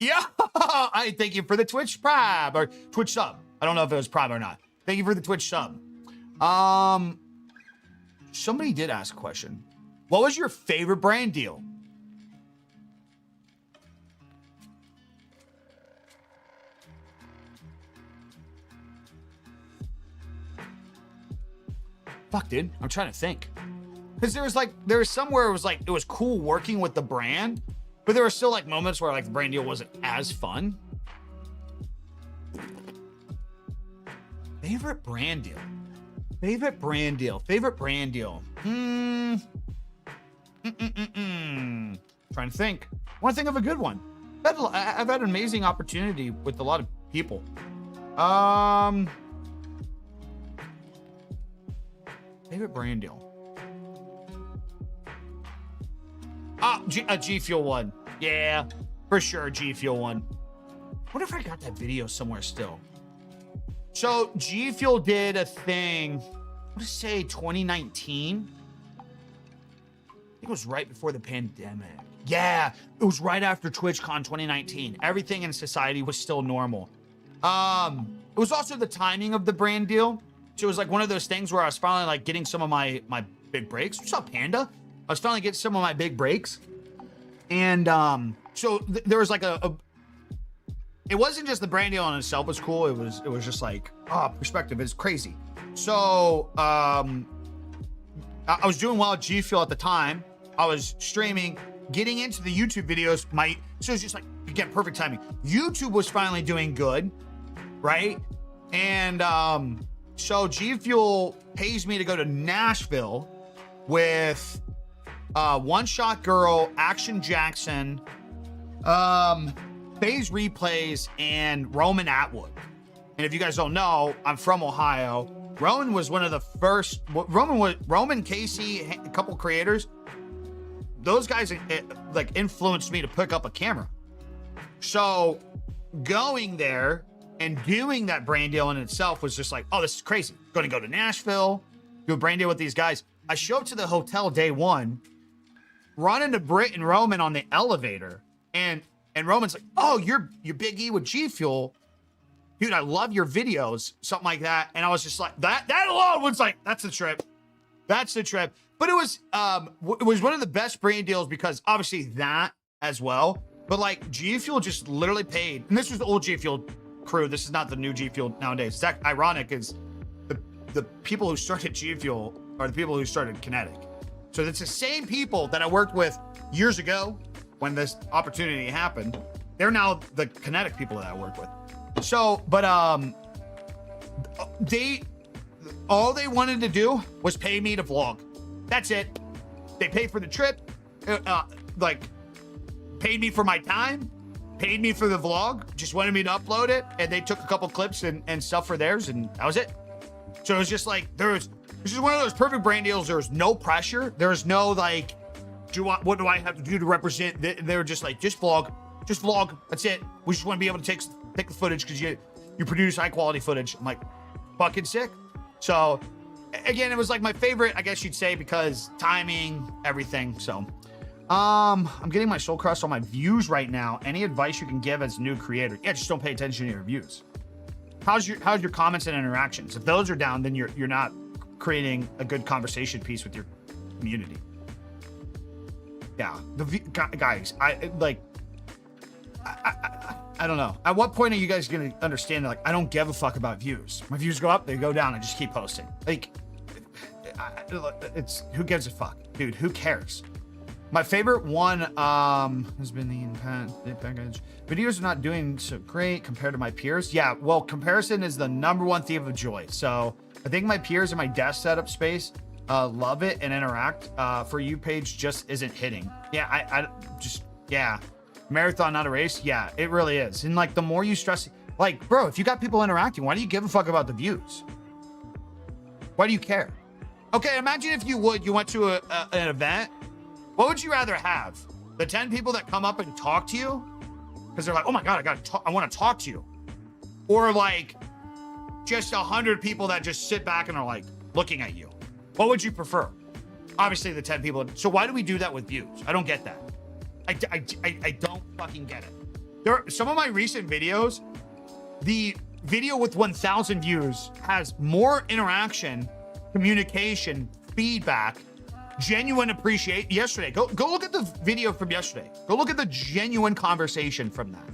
Yeah. I thank you for the Twitch Prime or Twitch sub. I don't know if it was Prime or not. Thank you for the Twitch sub. Somebody did ask a question. What was your favorite brand deal? Fuck, dude. I'm trying to think. Because there was somewhere it was like, it was cool working with the brand, but there were still like moments where like the brand deal wasn't as fun. Favorite brand deal. Favorite brand deal. Favorite brand deal. Trying to think. I want to think of a good one. I've had an amazing opportunity with a lot of people. Favorite brand deal. A G Fuel one. Yeah, for sure. G Fuel one. What if I got that video somewhere still? So G Fuel did a thing, what to say, 2019? I think it was right before the pandemic. Yeah, it was right after TwitchCon 2019. Everything in society was still normal. It was also the timing of the brand deal. So it was like one of those things where I was finally like getting some of my big breaks. What's up, Panda? I was finally getting some of my big breaks. And so there was like it wasn't just the brand deal in itself was cool. It was just like, perspective is crazy. So I was doing well at G Fuel at the time. I was streaming, getting into the YouTube videos. So it's just like, again, perfect timing. YouTube was finally doing good, right? And so G Fuel pays me to go to Nashville with One Shot Girl, Action Jackson, FaZe Replays, and Roman Atwood. And if you guys don't know, I'm from Ohio. Roman was one of the first. Roman, Casey, a couple creators. Those guys like influenced me to pick up a camera. So going there and doing that brand deal in itself was just like, oh, this is crazy. Going to go to Nashville, do a brand deal with these guys. I show up to the hotel day one, run into Britt and Roman on the elevator, and Roman's like, oh, you're Big E with G Fuel. Dude, I love your videos, something like that. And I was just like, that alone was like, that's the trip. That's the trip. But it was one of the best brand deals because obviously that as well. But like G Fuel just literally paid, and this was the old G Fuel crew. This is not the new G Fuel nowadays. It's that ironic is the people who started G Fuel are the people who started Kinetic. So it's the same people that I worked with years ago when this opportunity happened. They're now the Kinetic people that I work with. So, but all they wanted to do was pay me to vlog. That's it. They paid for the trip, like paid me for my time, paid me for the vlog, just wanted me to upload it, and they took a couple clips and stuff for theirs, and that was it. So it was just like, this is one of those perfect brand deals. There was no pressure. There was no like, what do I have to do to represent? They were just like, just vlog. That's it. We just want to be able to take the footage because you produce high quality footage. I'm like, fucking sick. So again, it was like my favorite, I guess you'd say, because timing, everything. So I'm getting my soul crushed on my views right now. Any advice you can give as a new creator? Yeah, just don't pay attention to your views. How's your comments and interactions? If those are down, then you're not creating a good conversation piece with your community. Yeah, guys, I don't know. At what point are you guys going to understand that, like, I don't give a fuck about views. My views go up, they go down. I just keep posting. Like, it's who gives a fuck, dude? Who cares? My favorite one has been the package. Videos are not doing so great compared to my peers. Yeah, well, comparison is the #1 thief of joy. So I think my peers in my desk setup space love it and interact. For you, page just isn't hitting. Yeah, yeah. Marathon, not a race. Yeah, it really is. And like, the more you stress, like, bro, if you got people interacting, why do you give a fuck about the views? Why do you care? Okay, imagine if you went to an event. What would you rather have? The 10 people that come up and talk to you because they're like, oh my God, I want to talk to you. Or like just 100 people that just sit back and are like looking at you. What would you prefer? Obviously the 10 people. So why do we do that with views? I don't get that. I don't fucking get it. Some of my recent videos, the video with 1,000 views has more interaction, communication, feedback, genuine appreciation. Yesterday, go look at the video from yesterday. Go look at the genuine conversation from that.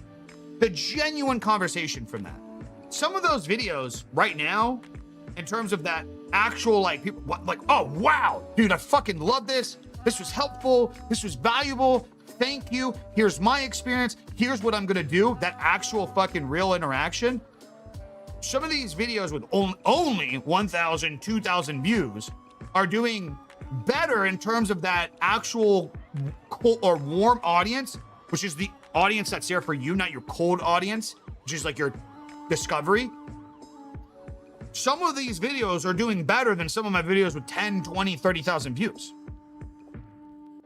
The genuine conversation from that. Some of those videos right now, in terms of that actual like people like, oh wow, dude, I fucking love this. This was helpful. This was valuable. Thank you. Here's my experience. Here's what I'm gonna do. That actual fucking real interaction. Some of these videos with only 1,000, 2,000 views are doing better in terms of that actual cold or warm audience, which is the audience that's there for you, not your cold audience, which is like your discovery. Some of these videos are doing better than some of my videos with 10, 20, 30,000 views.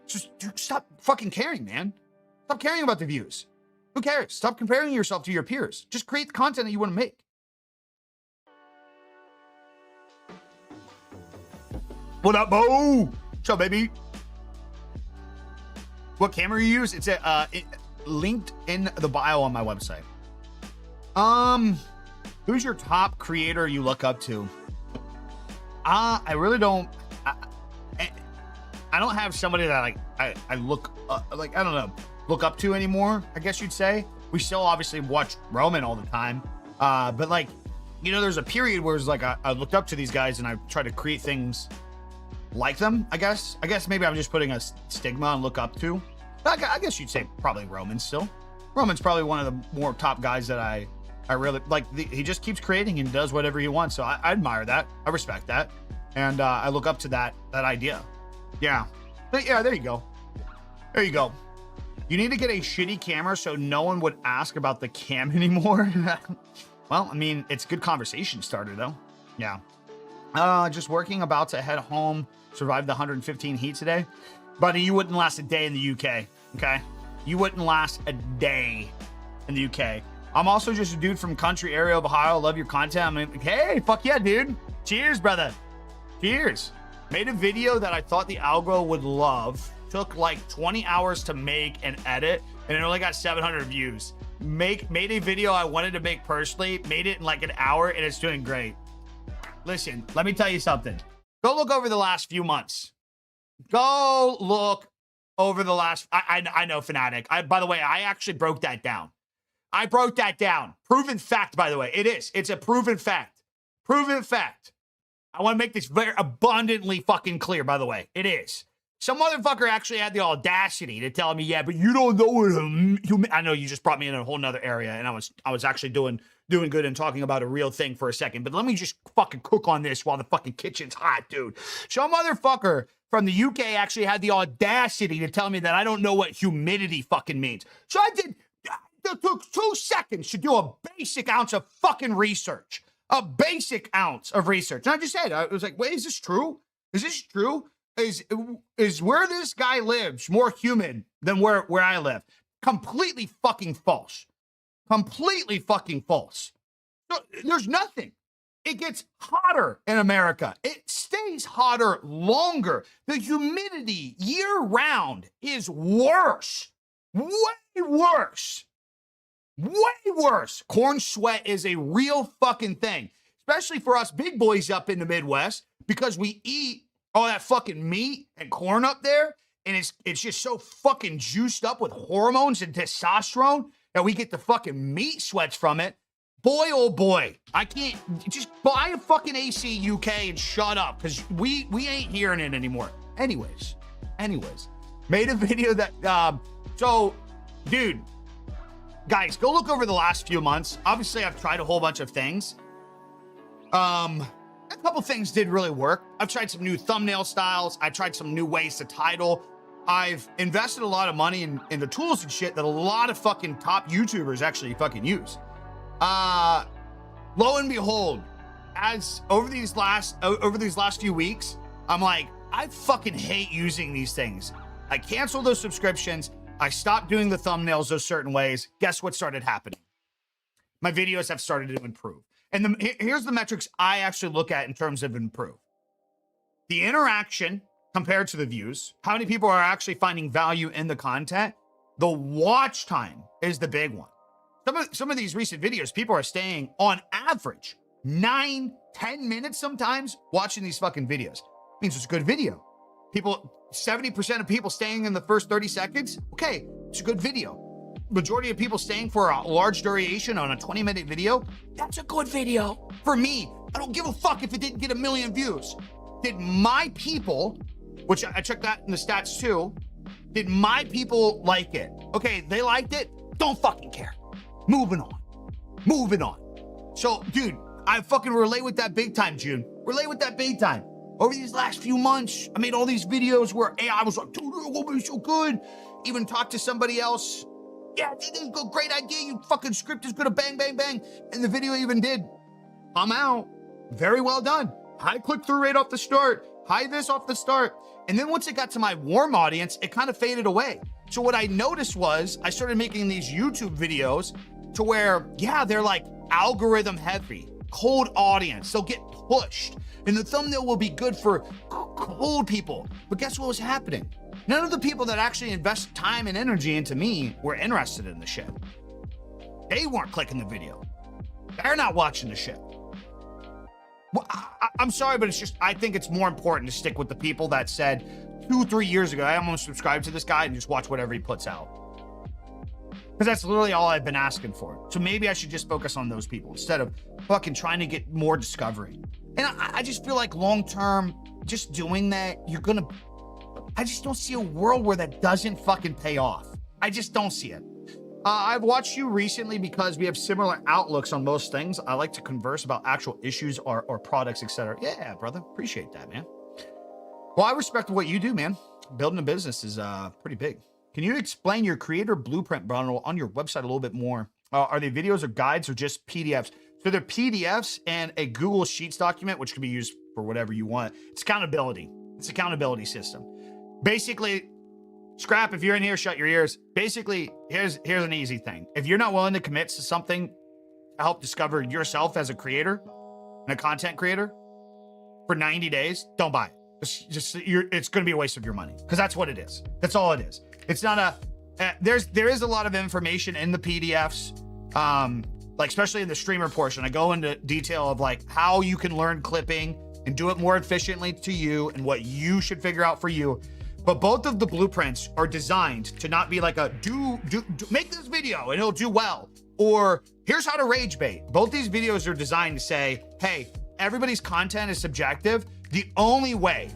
Just stop fucking caring, man. Stop caring about the views. Who cares? Stop comparing yourself to your peers. Just create the content that you want to make. What up, Bo? What's up, baby? What camera you use? It's linked in the bio on my website. Who's your top creator you look up to? I really don't. I don't have somebody that like I look like, I don't know, look up to anymore, I guess you'd say. We still obviously watch Roman all the time, but like, you know, there's a period where it's like I looked up to these guys and I try to create things like them. I guess maybe I'm just putting a stigma on look up to. I guess you'd say probably Roman still. Roman's probably one of the more top guys that I really like. He just keeps creating and does whatever he wants. So I admire that. I respect that. And I look up to that idea. Yeah. But yeah, there you go. There you go. You need to get a shitty camera so no one would ask about the cam anymore. Well, I mean, it's a good conversation starter though. Yeah. Just working, about to head home. Survived the 115 heat today. Buddy, you wouldn't last a day in the UK, okay? You wouldn't last a day in the UK. I'm also just a dude from country area of Ohio. Love your content. I'm like, hey, fuck yeah, dude. Cheers, brother. Cheers. Made a video that I thought the algo would love. Took like 20 hours to make and edit, and it only got 700 views. Made a video I wanted to make personally, made it in like an hour, and it's doing great. Listen, let me tell you something. Go look over the last few months. Go look over the last, I know, Fanatic. By the way, I actually broke that down. I broke that down. Proven fact, by the way. It is. It's a proven fact. Proven fact. I want to make this very abundantly fucking clear, by the way. It is. Some motherfucker actually had the audacity to tell me, yeah, but you don't know what I know you just brought me in a whole nother area, and I was actually doing good and talking about a real thing for a second. But let me just fucking cook on this while the fucking kitchen's hot, dude. Some motherfucker from the UK actually had the audacity to tell me that I don't know what humidity fucking means. So it took 2 seconds to do a basic ounce of fucking research. A basic ounce of research. And I just said, I was like, wait, is this true? Is this true? Is where this guy lives more humid than where I live? Completely fucking false. Completely fucking false. So, there's nothing. It gets hotter in America. It stays hotter longer. The humidity year round is worse. Way worse. Way worse. Corn sweat is a real fucking thing, especially for us big boys up in the Midwest, because we eat all that fucking meat and corn up there, and it's just so fucking juiced up with hormones and testosterone that we get the fucking meat sweats from it. Boy, oh boy, I can't. Just buy a fucking AC UK and shut up, because we ain't hearing it anymore. Anyways, made a video that, so, dude, guys, go look over the last few months. Obviously, I've tried a whole bunch of things. A couple things did really work. I've tried some new thumbnail styles. I tried some new ways to title. I've invested a lot of money in the tools and shit that a lot of fucking top YouTubers actually fucking use. Lo and behold, as over these last few weeks, I'm like, I fucking hate using these things. I canceled those subscriptions. I stopped doing the thumbnails those certain ways. Guess what started happening? My videos have started to improve. And here's the metrics I actually look at in terms of improve. The interaction compared to the views, how many people are actually finding value in the content. The watch time is the big one. Some of these recent videos, people are staying on average 9-10 minutes sometimes watching these fucking videos. Means it's a good video. 70% of people staying in the first 30 seconds, okay, it's a good video. Majority of people staying for a large duration on a 20-minute video, that's a good video. For me, I don't give a fuck if it didn't get 1 million views. Did my people, which I checked that in the stats too, did my people like it? Okay, they liked it, don't fucking care. Moving on. So, dude, I fucking relate with that big time, June. Relate with that big time. Over these last few months, I made all these videos where AI was like, dude, it will be so good. Even talked to somebody else. Yeah, this is a great idea. You fucking script is gonna bang, bang, bang. And the video even did come out. Very well done. High click-through rate off the start. High this off the start. And then once it got to my warm audience, it kind of faded away. So what I noticed was I started making these YouTube videos to where, yeah, they're like algorithm heavy, cold audience. They'll get pushed. And the thumbnail will be good for cold people. But guess what was happening? None of the people that actually invest time and energy into me were interested in the shit. They weren't clicking the video. They're not watching the shit. Well, I'm sorry, but it's just, I think it's more important to stick with the people that said 2-3 years ago, I'm gonna subscribe to this guy and just watch whatever he puts out. Because that's literally all I've been asking for. So maybe I should just focus on those people instead of fucking trying to get more discovery. And I just feel like long-term, just doing that, I just don't see a world where that doesn't fucking pay off. I just don't see it. I've watched you recently because we have similar outlooks on most things. I like to converse about actual issues or products, etc. Yeah, brother. Appreciate that, man. Well, I respect what you do, man. Building a business is pretty big. Can you explain your creator blueprint bundle on your website a little bit more? Are they videos or guides or just PDFs? So they're PDFs and a Google Sheets document, which can be used for whatever you want. It's accountability. It's accountability system. Basically, Scrap, if you're in here, shut your ears. Basically, here's an easy thing. If you're not willing to commit to something to help discover yourself as a creator and a content creator for 90 days, don't buy it. It's going to be a waste of your money because that's what it is. That's all it is. It's not there is a lot of information in the PDFs, like especially in the streamer portion. I go into detail of like how you can learn clipping and do it more efficiently to you and what you should figure out for you. But both of the blueprints are designed to not be like a make this video and it'll do well, or here's how to rage bait. Both these videos are designed to say, hey, everybody's content is subjective. The only way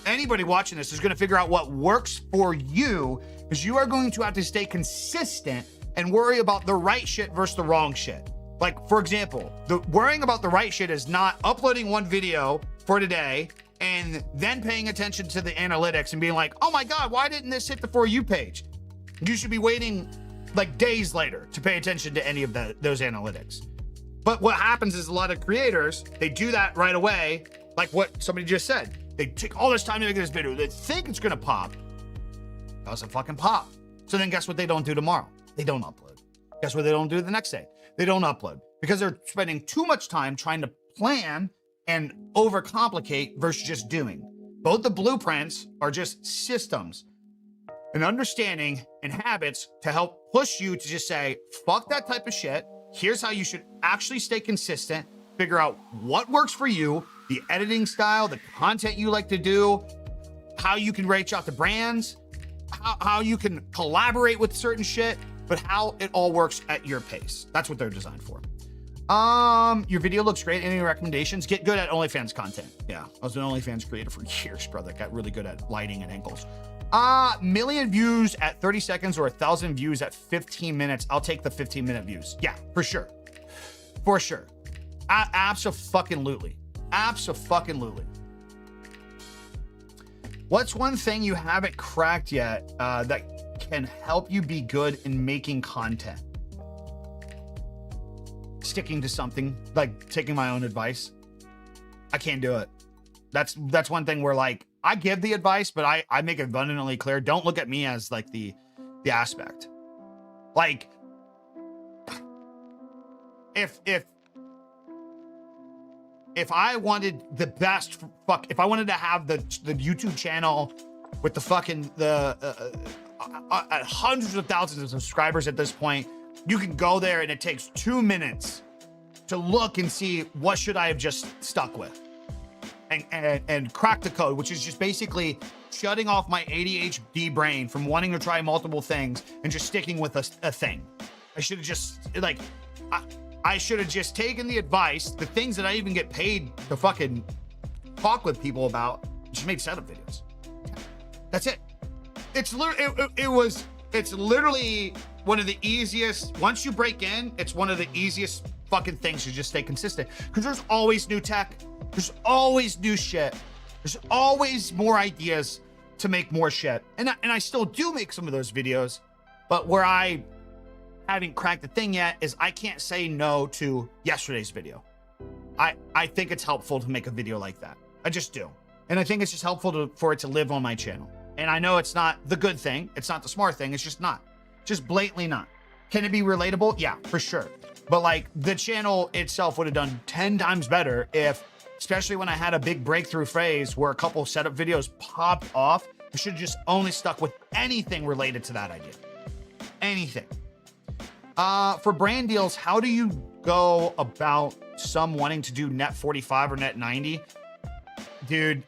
anybody watching this is going to figure out what works for you is you are going to have to stay consistent and worry about the right shit versus the wrong shit. Like, for example, the worrying about the right shit is not uploading one video for today and then paying attention to the analytics and being like, oh my God, why didn't this hit the For You page? You should be waiting like days later to pay attention to any of those analytics. But what happens is a lot of creators, they do that right away, like what somebody just said. They take all this time to make this video. They think it's gonna pop. It doesn't fucking pop. So then guess what they don't do tomorrow? They don't upload. Guess what they don't do the next day? They don't upload because they're spending too much time trying to plan and overcomplicate versus just doing. Both the blueprints are just systems and understanding and habits to help push you to just say, fuck that type of shit. Here's how you should actually stay consistent, figure out what works for you, the editing style, the content you like to do, how you can reach out to brands, how you can collaborate with certain shit, but how it all works at your pace. That's what they're designed for. Your video looks great. Any recommendations? Get good at OnlyFans content. Yeah, I was an OnlyFans creator for years, brother. Got really good at lighting and angles. Million views at 30 seconds or 1,000 views at 15 minutes. I'll take the 15-minute views. Yeah, for sure. For sure. Abso-fucking-lutely. Abso-fucking-lutely. What's one thing you haven't cracked yet that can help you be good in making content? Sticking to something, like taking my own advice. I can't do it. That's one thing where like I give the advice, but I make it abundantly clear. Don't look at me as like the aspect. Like if I wanted the best if I wanted to have the YouTube channel with the fucking hundreds of thousands of subscribers at this point, you can go there and it takes 2 minutes to look and see what should I have just stuck with and crack the code, which is just basically shutting off my ADHD brain from wanting to try multiple things and just sticking with a thing. I should have just like, I should have just taken the advice, the things that I even get paid to fucking talk with people about, just made setup videos. That's it. It's literally one of the easiest, once you break in, it's one of the easiest fucking things to just stay consistent. Because there's always new tech. There's always new shit. There's always more ideas to make more shit. And I still do make some of those videos, but where I haven't cracked the thing yet is I can't say no to yesterday's video. I think it's helpful to make a video like that. I just do. And I think it's just helpful for it to live on my channel. And I know it's not the good thing. It's not the smart thing. It's just not. Just blatantly not. Can it be relatable? Yeah, for sure. But like the channel itself would have done 10 times better if especially when I had a big breakthrough phase where a couple of setup videos popped off. I should have just only stuck with anything related to that idea. Anything. For brand deals, how do you go about some wanting to do net 45 or net 90? Dude,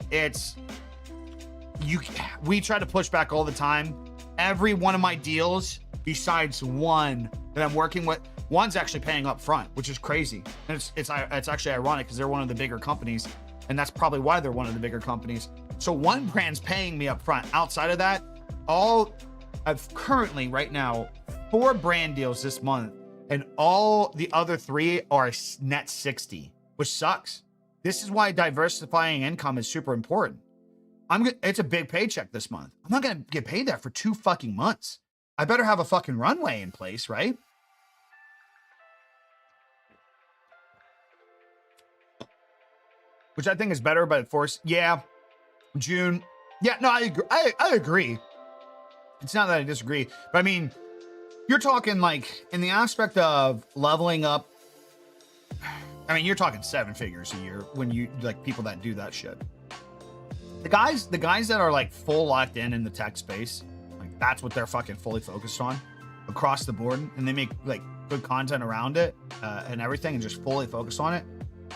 we try to push back all the time. Every one of my deals, besides one that I'm working with, one's actually paying up front, which is crazy. And it's actually ironic because they're one of the bigger companies, and that's probably why they're one of the bigger companies. So one brand's paying me up front. Outside of that, I've currently right now 4 brand deals this month, and all the other 3 are net 60, which sucks. This is why diversifying income is super important. It's a big paycheck this month. I'm not gonna get paid that for 2 fucking months. I better have a fucking runway in place, right? Which I think is better, but of course, yeah, June. Yeah, no, I agree. It's not that I disagree, but I mean, you're talking like in the aspect of leveling up. I mean, you're talking 7 figures a year when you like people that do that shit. The guys that are like full locked in the tech space, like that's what they're fucking fully focused on across the board, and they make like good content around it and everything, and just fully focus on it.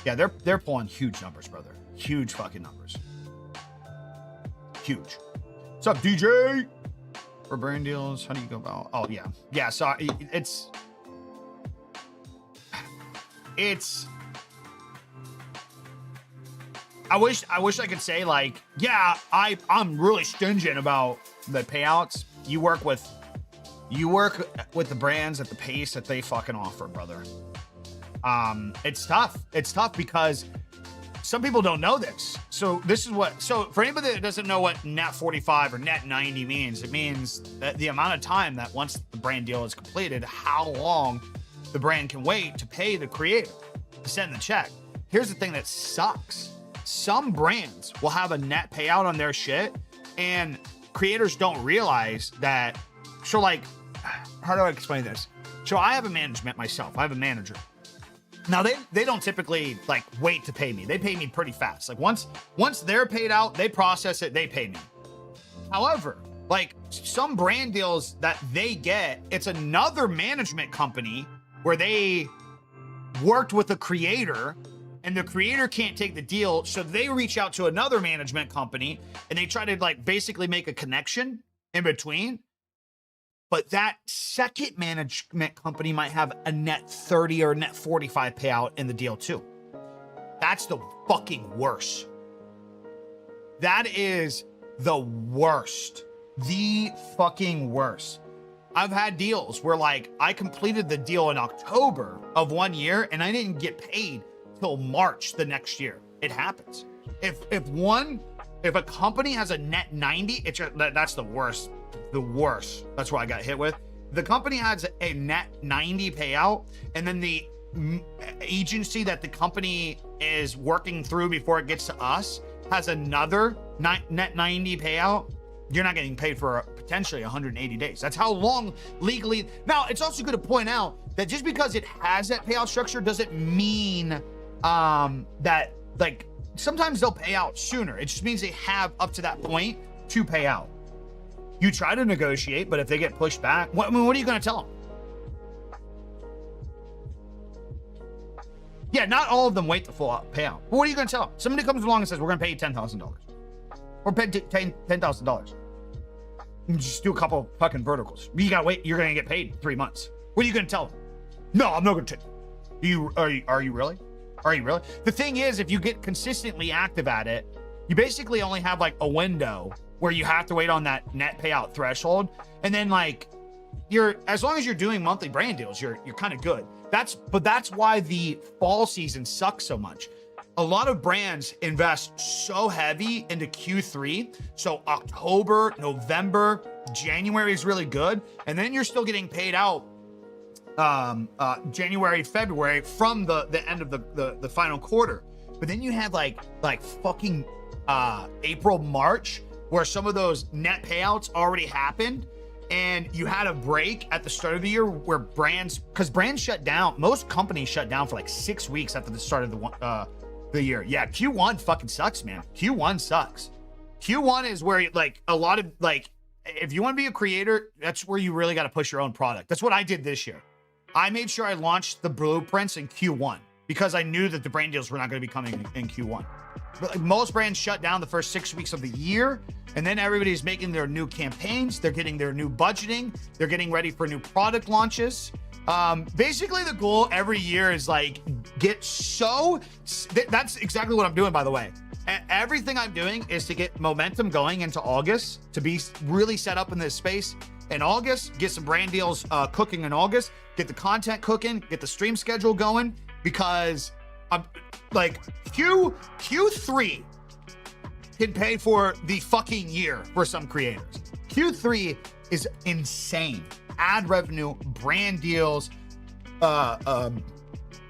Yeah, they're pulling huge numbers, brother. Huge fucking numbers. Huge. What's up, DJ? For brand deals, how do you go about? Oh yeah, yeah. So it's. I wish I could say like, yeah, I'm really stingent about the payouts. You work with the brands at the pace that they fucking offer, brother. It's tough. It's tough because some people don't know this. So for anybody that doesn't know what net 45 or net 90 means, it means that the amount of time that once the brand deal is completed, how long the brand can wait to pay the creator to send the check. Here's the thing that sucks. Some brands will have a net payout on their shit, and creators don't realize that. So like, how do I explain this? So I have a management myself. I have a manager. Now they don't typically like wait to pay me. They pay me pretty fast. Like once they're paid out, they process it, they pay me. However, like some brand deals that they get, it's another management company where they worked with a creator, and the creator can't take the deal, so they reach out to another management company and they try to like basically make a connection in between. But that second management company might have a net 30 or net 45 payout in the deal too. That's the fucking worst. That is the worst. The fucking worst. I've had deals where like I completed the deal in October of one year and I didn't get paid till March the next year. It happens. If a company has a net 90, that's the worst. The worst. That's what I got hit with. The company has a net 90 payout, and then the agency that the company is working through before it gets to us has another net 90 payout. You're not getting paid for potentially 180 days. That's how long legally. Now, it's also good to point out that just because it has that payout structure doesn't mean that like sometimes they'll pay out sooner. It just means they have up to that point to pay out. You try to negotiate, but if they get pushed back, what are you going to tell them? Yeah, not all of them wait the full payout. But what are you going to tell them? Somebody comes along and says, we're going to pay you $10,000. Or pay $10,000. Just do a couple fucking verticals. You got to wait. You're going to get paid 3 months. What are you going to tell them? No, I'm not going to tell you. Are you really? Are you really? The thing is, if you get consistently active at it, you basically only have like a window where you have to wait on that net payout threshold. And then like as long as you're doing monthly brand deals, you're kind of good. That's why the fall season sucks so much. A lot of brands invest so heavy into Q3. So October, November, January is really good. And then you're still getting paid out January, February from the end of the final quarter. But then you have like fucking April, March, where some of those net payouts already happened, and you had a break at the start of the year where brands shut down. Most companies shut down for like 6 weeks after the start of the year. Yeah, Q1 fucking sucks, man. Q1 sucks. Q1 is where like a lot of like, if you want to be a creator, that's where you really got to push your own product. That's what I did this year. I made sure I launched the blueprints in Q1 because I knew that the brand deals were not going to be coming in Q1. But like, most brands shut down the first 6 weeks of the year, and then everybody's making their new campaigns. They're getting their new budgeting. They're getting ready for new product launches. Basically the goal every year is like that's exactly what I'm doing, by the way. Everything I'm doing is to get momentum going into August, to be really set up in this space in August, get some brand deals cooking in August, get the content cooking, get the stream schedule going, because I'm like Q3 can pay for the fucking year for some creators. Q3 is insane. Ad revenue, brand deals,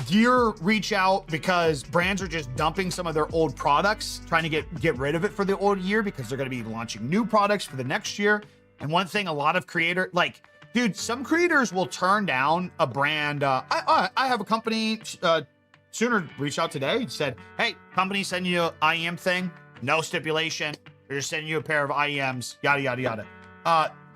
gear reach out, because brands are just dumping some of their old products, trying to get rid of it for the old year because they're going to be launching new products for the next year. And one thing a lot of creators, like, dude, some creators will turn down a brand. I have a company, Sooner reached out today and said, hey, company sending you an IEM thing, no stipulation. They're just sending you a pair of IEMs, yada, yada, yada.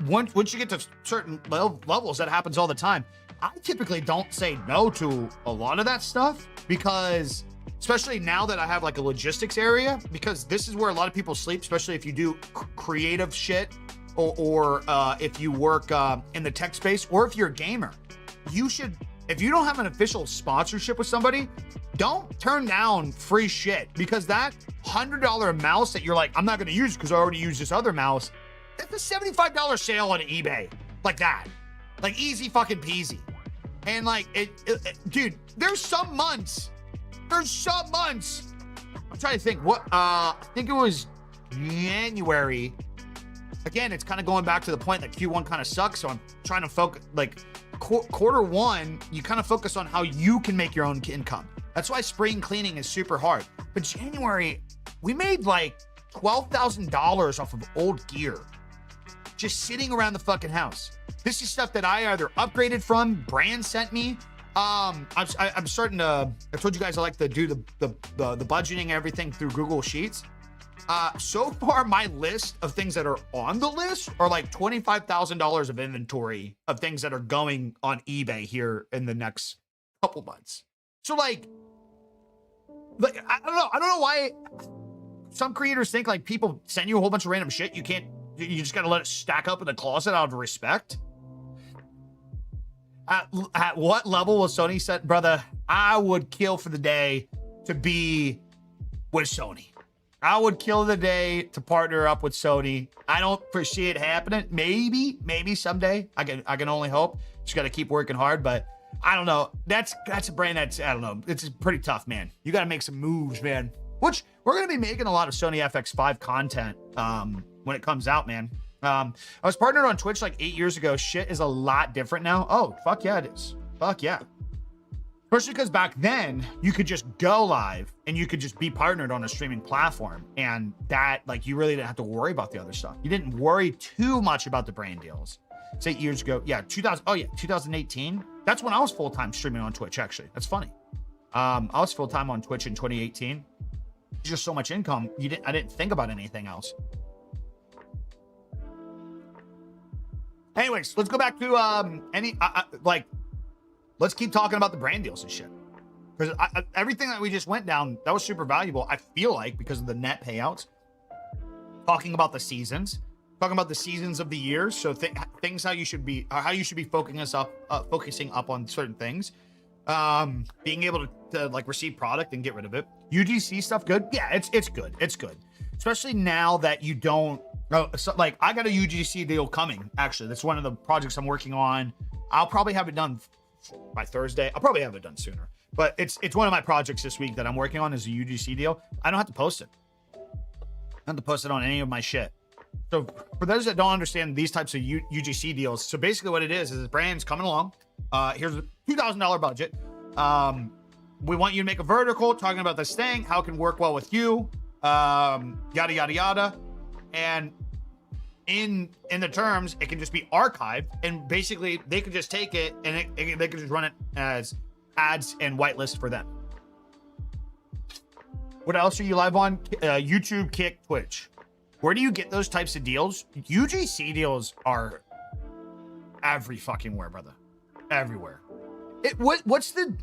Once you get to certain levels, that happens all the time. I typically don't say no to a lot of that stuff, because especially now that I have like a logistics area, because this is where a lot of people sleep, especially if you do creative shit or if you work in the tech space, or if you're a gamer. You should, if you don't have an official sponsorship with somebody, don't turn down free shit, because that $100 mouse that you're like, I'm not going to use because I already use this other mouse, that's a $75 sale on eBay, like that, like easy fucking peasy. And like dude, there's some months. I'm trying to think what, I think it was January. Again, it's kind of going back to the point that Q1 kind of sucks. So I'm trying to focus, like quarter one, you kind of focus on how you can make your own income. That's why spring cleaning is super hard. But January, we made like $12,000 off of old gear, just sitting around the fucking house. This is stuff that I either upgraded from, brand sent me. I'm starting to, I told you guys I like to do the budgeting and everything through Google Sheets. So far, my list of things that are on the list are like $25,000 of inventory of things that are going on eBay here in the next couple months. So like I don't know why some creators think like people send you a whole bunch of random shit. You just got to let it stack up in the closet out of respect. At what level will Sony set, brother? I would kill for the day to be with Sony. I would kill the day to partner up with Sony. I don't foresee it happening. Maybe someday. I can only hope. Just got to keep working hard, but I don't know. That's a brand that's, I don't know. It's pretty tough, man. You got to make some moves, man. Which we're going to be making a lot of Sony FX5 content when it comes out, man. I was partnered on Twitch like 8 years ago. Shit is a lot different now. Oh, fuck yeah, it is. Fuck yeah. Especially because back then you could just go live and you could just be partnered on a streaming platform, and that, like, you really didn't have to worry about the other stuff. You didn't worry too much about the brand deals. It's 8 years ago. Yeah, 2018. That's when I was full-time streaming on Twitch, actually. That's funny. I was full-time on Twitch in 2018. Just so much income. I didn't think about anything else. Anyways, let's go back to let's keep talking about the brand deals and shit. Because everything that we just went down, that was super valuable, I feel like, because of the net payouts. Talking about the seasons, of the years. So things how you should be focusing up on certain things. Being able to like receive product and get rid of it. UGC stuff, good. Yeah, it's good. It's good. Especially now that you don't. Like I got a UGC deal coming. Actually, that's one of the projects I'm working on. I'll probably have it done by Thursday. I'll probably have it done sooner. But it's one of my projects this week that I'm working on is a UGC deal. I don't have to post it. I don't have to post it on any of my shit. So for those that don't understand these types of UGC deals, so basically what it is the brand's coming along. Here's a $2,000 budget. We want you to make a vertical talking about this thing, how it can work well with you, yada, yada, yada. And in the terms, it can just be archived, and basically they could just take it and they could just run it as ads and whitelist for them. What else are you live on? YouTube, Kick, Twitch. Where do you get those types of deals? UGC deals are every fucking where, brother. Everywhere. What's the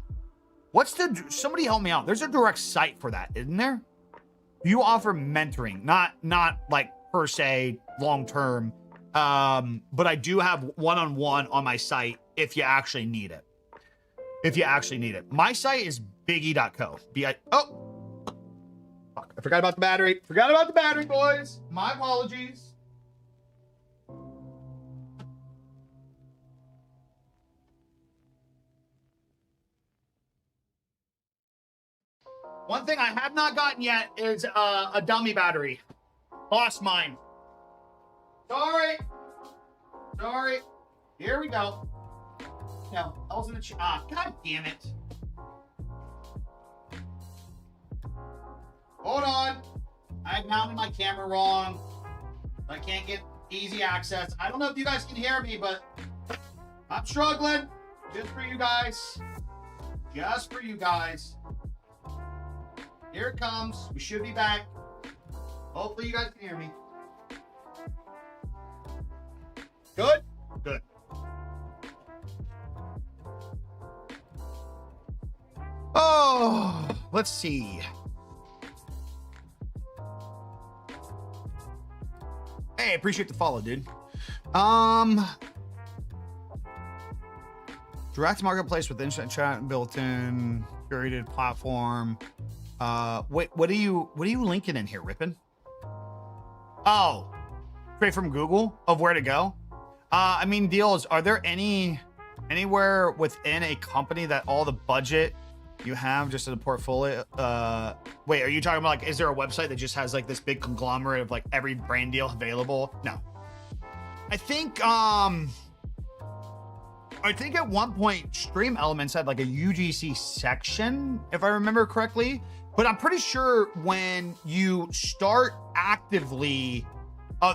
somebody help me out. There's a direct site for that, isn't there? You offer mentoring, not like per se long-term. But I do have one-on-one on my site if you actually need it. If you actually need it. My site is biggie.co. Oh, fuck. I forgot about the battery. Forgot about the battery, boys. My apologies. One thing I have not gotten yet is a dummy battery. Lost mine. Sorry. Here we go. No, I was in the god damn it. Hold on. I mounted my camera wrong. I can't get easy access. I don't know if you guys can hear me, but I'm struggling. Just for you guys. Just for you guys. Here it comes. We should be back. Hopefully you guys can hear me. Good? Good. Oh, let's see. Hey, appreciate the follow, dude. Direct marketplace with instant chat built in, curated platform. Wait, what are you linking in here, Rippin? Oh, straight from Google of where to go. I mean, deals. Are there anywhere within a company that all the budget you have just in a portfolio? Wait, are you talking about like, is there a website that just has like this big conglomerate of like every brand deal available? No. I think at one point Stream Elements had like a UGC section, if I remember correctly. But I'm pretty sure when you start actively,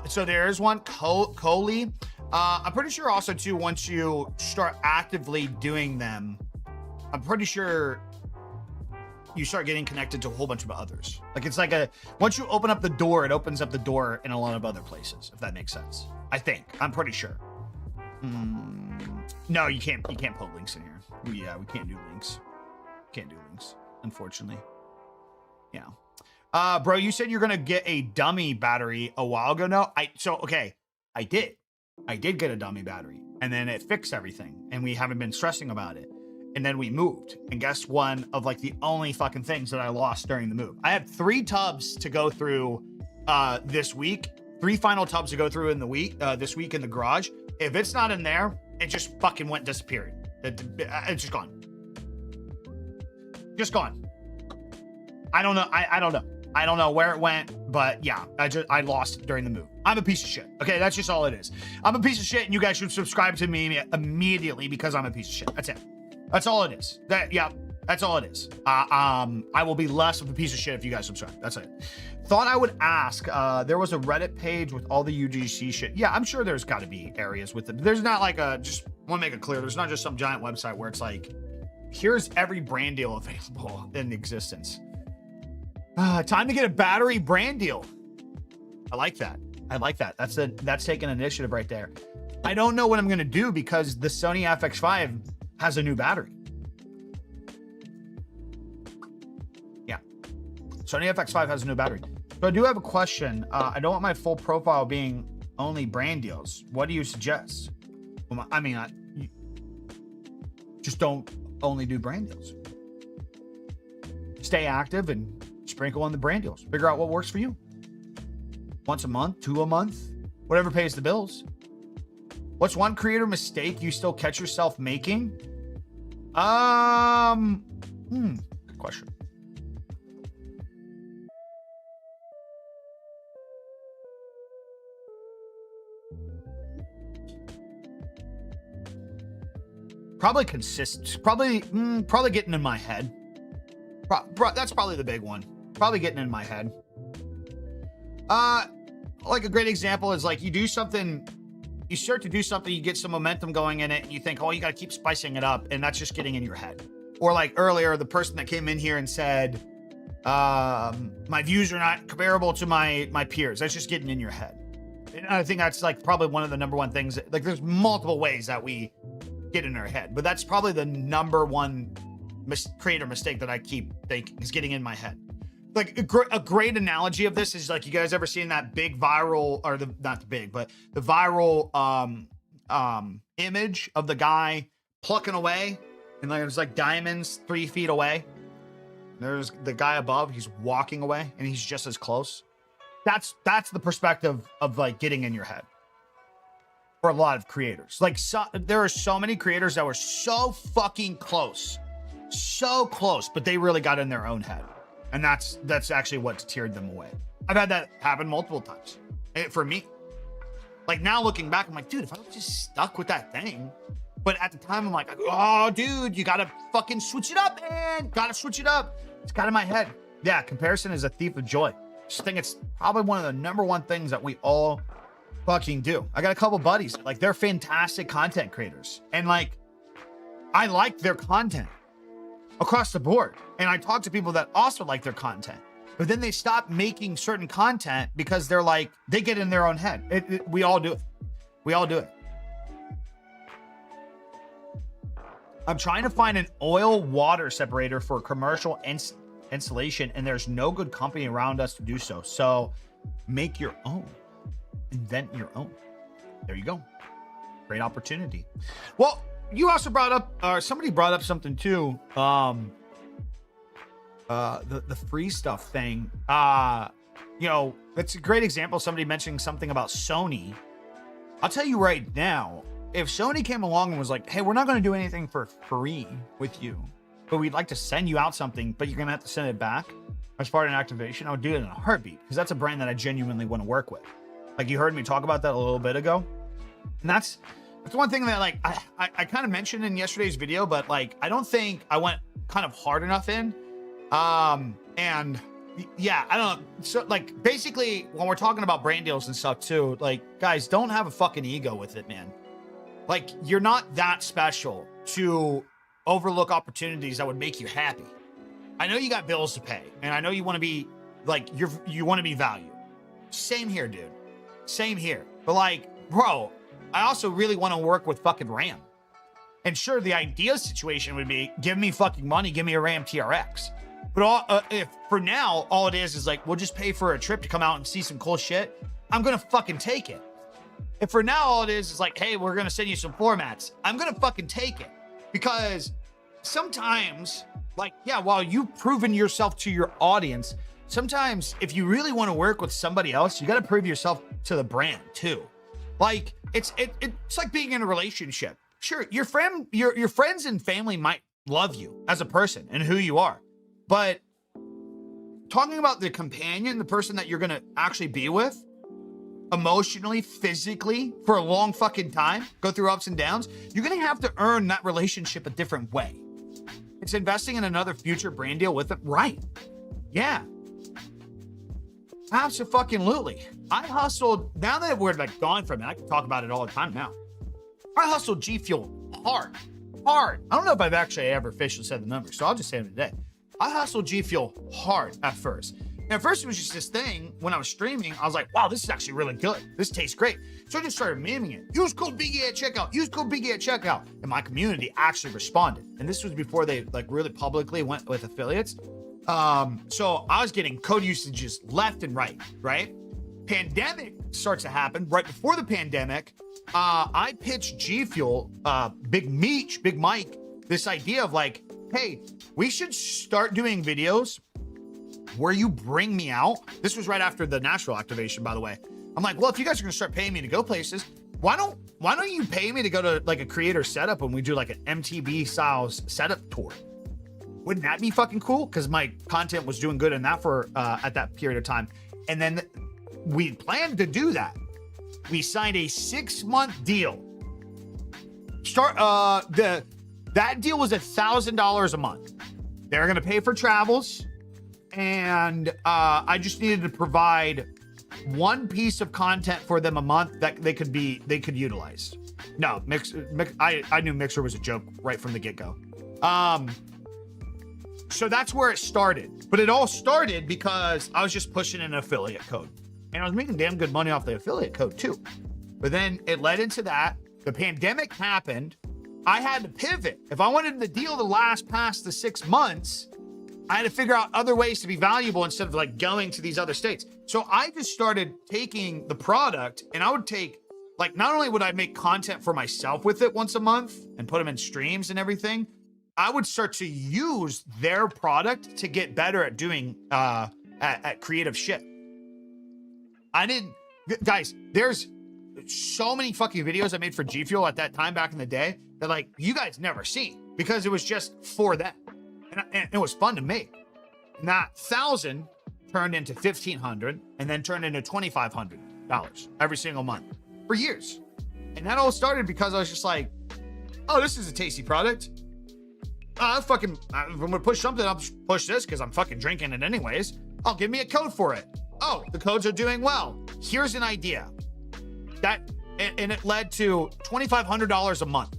so there is one, Coley. I'm pretty sure also too, once you start actively doing them, I'm pretty sure you start getting connected to a whole bunch of others. Like it's like once you open up the door, it opens up the door in a lot of other places, if that makes sense. I'm pretty sure. No, you can't put links in here. We can't do links. Can't do links, unfortunately. Yeah. Bro, you said you're gonna get a dummy battery a while ago. No, I did get a dummy battery, and then it fixed everything, and we haven't been stressing about it. And then we moved, and guess one of like the only fucking things that I lost during the move. I had 3 tubs to go through this week, 3 final tubs to go through in the week this week in the garage. If it's not in there, it just fucking went disappeared. It's just gone. Just gone. I don't know. I don't know where it went, but yeah, I lost it during the move. I'm a piece of shit. Okay, that's just all it is. I'm a piece of shit, and you guys should subscribe to me immediately because I'm a piece of shit. That's it. That's all it is. That's all it is. I will be less of a piece of shit if you guys subscribe. That's it. Thought I would ask. There was a Reddit page with all the UGC shit. Yeah, I'm sure there's got to be areas with it. There's not like just want to make it clear. There's not just some giant website where it's like, here's every brand deal available in existence. Time to get a battery brand deal. I like that. That's taking initiative right there. I don't know what I'm gonna do because the Sony FX5 has a new battery. Yeah, Sony FX5 has a new battery. So I do have a question. I don't want my full profile being only brand deals. What do you suggest? I mean, just don't only do brand deals. Stay active and sprinkle on the brand deals. Figure out what works for you. Once a month, 2 a month, whatever pays the bills. What's one creator mistake you still catch yourself making? Good question. Probably probably getting in my head. That's probably the big one. Probably getting in my head. Like a great example is like you do something, you start to do something, you get some momentum going in it, and you think, oh, you got to keep spicing it up, and that's just getting in your head. Or like earlier, the person that came in here and said, My views are not comparable to my peers. That's just getting in your head. And I think that's like probably one of the number one things. Like there's multiple ways that we get in our head, but that's probably the number one creator mistake that I keep thinking is getting in my head. Like a great analogy of this is like, you guys ever seen that big viral, or not the big, but the viral image of the guy plucking away, and like there's like diamonds 3 feet away. There's the guy above, he's walking away and he's just as close. That's the perspective of like getting in your head for a lot of creators. Like there are so many creators that were so fucking close, but they really got in their own head. And that's actually what deterred them away. I've had that happen multiple times for me. Like now looking back, I'm like, dude, if I was just stuck with that thing. But at the time, I'm like, oh, dude, you gotta fucking switch it up, man. Gotta switch it up. It's got in my head. Yeah, comparison is a thief of joy. I just think it's probably one of the number one things that we all fucking do. I got a couple buddies, like they're fantastic content creators. And like, I like their content across the board. And I talk to people that also like their content, but then they stop making certain content because they're like, they get in their own head. We all do it. We all do it. I'm trying to find an oil water separator for commercial installation, and there's no good company around us to do so. So make your own, invent your own. There you go. Great opportunity. Well, you also brought up, or somebody brought up something too. The free stuff thing. You know, that's a great example. Somebody mentioning something about Sony. I'll tell you right now, if Sony came along and was like, hey, we're not going to do anything for free with you, but we'd like to send you out something, but you're going to have to send it back as part of an activation, I would do it in a heartbeat, because that's a brand that I genuinely want to work with. Like you heard me talk about that a little bit ago. And that's one thing that like I kind of mentioned in yesterday's video, but like I don't think I went kind of hard enough in. And yeah, I don't know. So like basically when we're talking about brand deals and stuff too, like guys, don't have a fucking ego with it, man. Like you're not that special to overlook opportunities that would make you happy. I know you got bills to pay, and I know you want to be like, you want to be valued. Same here, dude. Same here. But like, bro, I also really want to work with fucking RAM. And sure, the ideal situation would be give me fucking money, give me a RAM TRX. But if for now, all it is like, we'll just pay for a trip to come out and see some cool shit, I'm going to fucking take it. If for now, all it is like, hey, we're going to send you some floor mats, I'm going to fucking take it. Because sometimes, like, yeah, while you've proven yourself to your audience, sometimes if you really want to work with somebody else, you got to prove yourself to the brand too. Like it's like being in a relationship. Sure, your friends and family might love you as a person and who you are, but talking about the companion, the person that you're going to actually be with emotionally, physically, for a long fucking time, go through ups and downs, you're going to have to earn that relationship a different way. It's investing in another future brand deal with it, right? Yeah. Absolutely. I hustled, now that we're like gone from it, I can talk about it all the time now. I hustled G Fuel hard. I don't know if I've actually ever officially said the number, so I'll just say it today. I hustled G Fuel hard at first. And at first it was just this thing, when I was streaming, I was like, wow, this is actually really good. This tastes great. So I just started miming it. Use code BIGGIE at checkout. Use code BIGGIE at checkout. And my community actually responded. And this was before they like really publicly went with affiliates. So I was getting code usages left and right? Pandemic starts to happen. Right before the pandemic, I pitched G Fuel, Big Mike, this idea of like, hey, we should start doing videos where you bring me out. This was right after the Nashville activation, by the way. I'm like, well, if you guys are gonna start paying me to go places, why don't you pay me to go to like a creator setup when we do like an MTV style setup tour? Wouldn't that be fucking cool? Because my content was doing good in that for at that period of time. And then we planned to do that. We signed a 6-month deal. That deal was $1,000 a month. They're gonna pay for travels, and I just needed to provide one piece of content for them a month that they could utilize. No, I knew Mixer was a joke right from the get-go. So that's where it started. But it all started because I was just pushing an affiliate code. And I was making damn good money off the affiliate code too. But then it led into that. The pandemic happened. I had to pivot. If I wanted the deal to last past the 6 months, I had to figure out other ways to be valuable instead of like going to these other states. So I just started taking the product, and I would take, like, not only would I make content for myself with it once a month and put them in streams and everything, I would start to use their product to get better at doing at creative shit. Guys, there's so many fucking videos I made for G Fuel at that time back in the day that like you guys never seen because it was just for them. And it was fun to make. And that 1,000 turned into $1,500 and then turned into $2,500 every single month for years. And that all started because I was just like, oh, this is a tasty product. I'm gonna push something, I'll push this because I'm fucking drinking it anyways. Oh, give me a code for it. Oh, the codes are doing well. Here's an idea. And it led to $2,500 a month,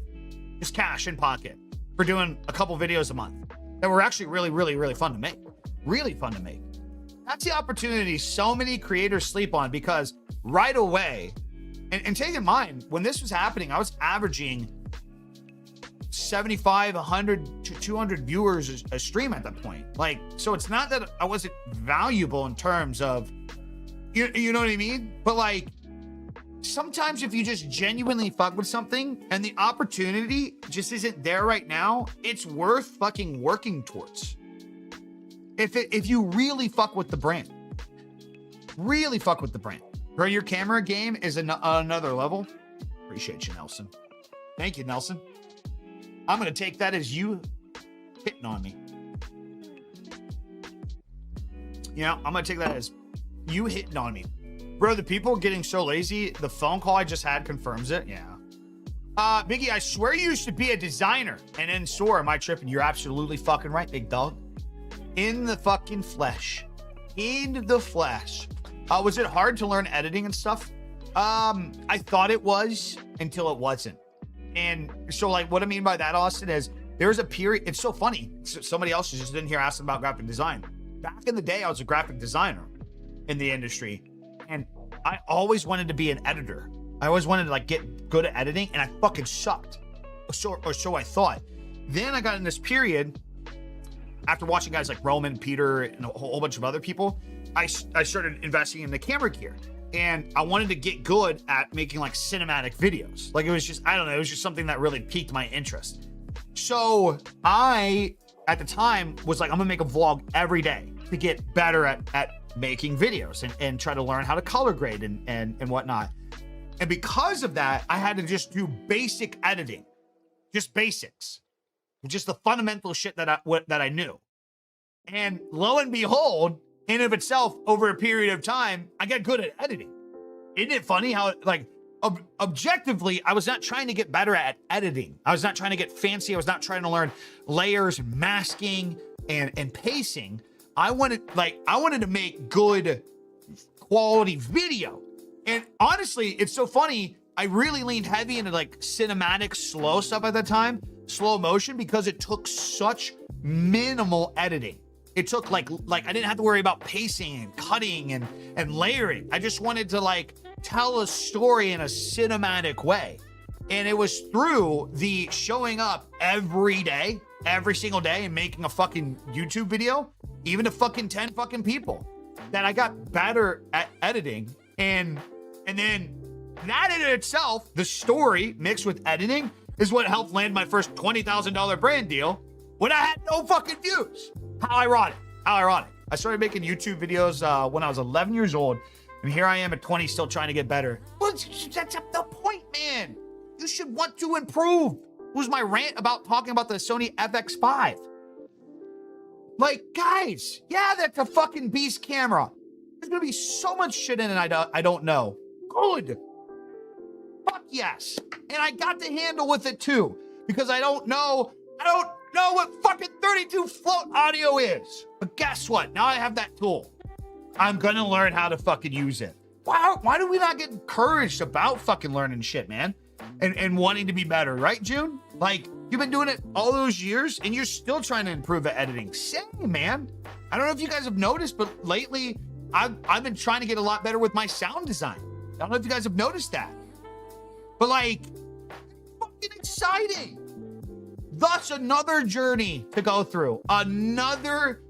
just cash in pocket for doing a couple videos a month that were actually really, really, really fun to make. Really fun to make. That's the opportunity so many creators sleep on because right away, and take in mind, when this was happening, I was averaging 75, 100 to 200 viewers a stream at that point. Like, so it's not that I wasn't valuable in terms of, you know what I mean? But like, sometimes if you just genuinely fuck with something and the opportunity just isn't there right now, it's worth fucking working towards. If you really fuck with the brand, really fuck with the brand. Bro, your camera game is another level. Appreciate you, Nelson. Thank you, Nelson. I'm going to take that as you hitting on me. Yeah, I'm going to take that as you hitting on me. Bro, the people getting so lazy, the phone call I just had confirms it. Yeah. Biggie, I swear you should be a designer. And then Sora, am I tripping? You're absolutely fucking right, big dog. In the fucking flesh. In the flesh. Was it hard to learn editing and stuff? I thought it was until it wasn't. And so like what I mean by that, Austin, is there's a period. It's so funny. Somebody else is just in here asking about graphic design. Back in the day, I was a graphic designer in the industry. And I always wanted to be an editor. I always wanted to like get good at editing, and I fucking sucked. Or so I thought. Then I got in this period after watching guys like Roman, Peter, and a whole bunch of other people. I started investing in the camera gear, and I wanted to get good at making like cinematic videos. Like it was just, I don't know, it was just something that really piqued my interest. So I, at the time, was like, I'm gonna make a vlog every day to get better at making videos and try to learn how to color grade and whatnot. And because of that, I had to just do basic editing, just basics, just the fundamental shit that I knew. And lo and behold, in of itself, over a period of time, I got good at editing. Isn't it funny how, like, objectively, I was not trying to get better at editing. I was not trying to get fancy. I was not trying to learn layers, masking, and pacing. I wanted to make good quality video. And honestly, it's so funny. I really leaned heavy into like cinematic, slow stuff at the time, slow motion, because it took such minimal editing. It took like I didn't have to worry about pacing and cutting and layering. I just wanted to like tell a story in a cinematic way. And it was through the showing up every day, every single day, and making a fucking YouTube video, even to fucking 10 fucking people, that I got better at editing. And then that in itself, the story mixed with editing, is what helped land my first $20,000 brand deal when I had no fucking views. How ironic. How ironic. I started making YouTube videos when I was 11 years old, and here I am at 20 still trying to get better. Well, that's the point, man. You should want to improve. It was my rant about talking about the Sony FX5. Like, guys, yeah, that's a fucking beast camera. There's gonna be so much shit in it I don't know. Good. Fuck yes. And I got the handle with it too, because I don't know what fucking 32 float audio is. But guess what? Now I have that tool. I'm gonna learn how to fucking use it. Why do we not get encouraged about fucking learning shit, man? And wanting to be better, right, June? Like, You've been doing it all those years and you're still trying to improve at editing. Same, man. I don't know if you guys have noticed, but lately I've been trying to get a lot better with my sound design. I don't know if you guys have noticed that. But like, fucking exciting. Thus another journey to go through. Another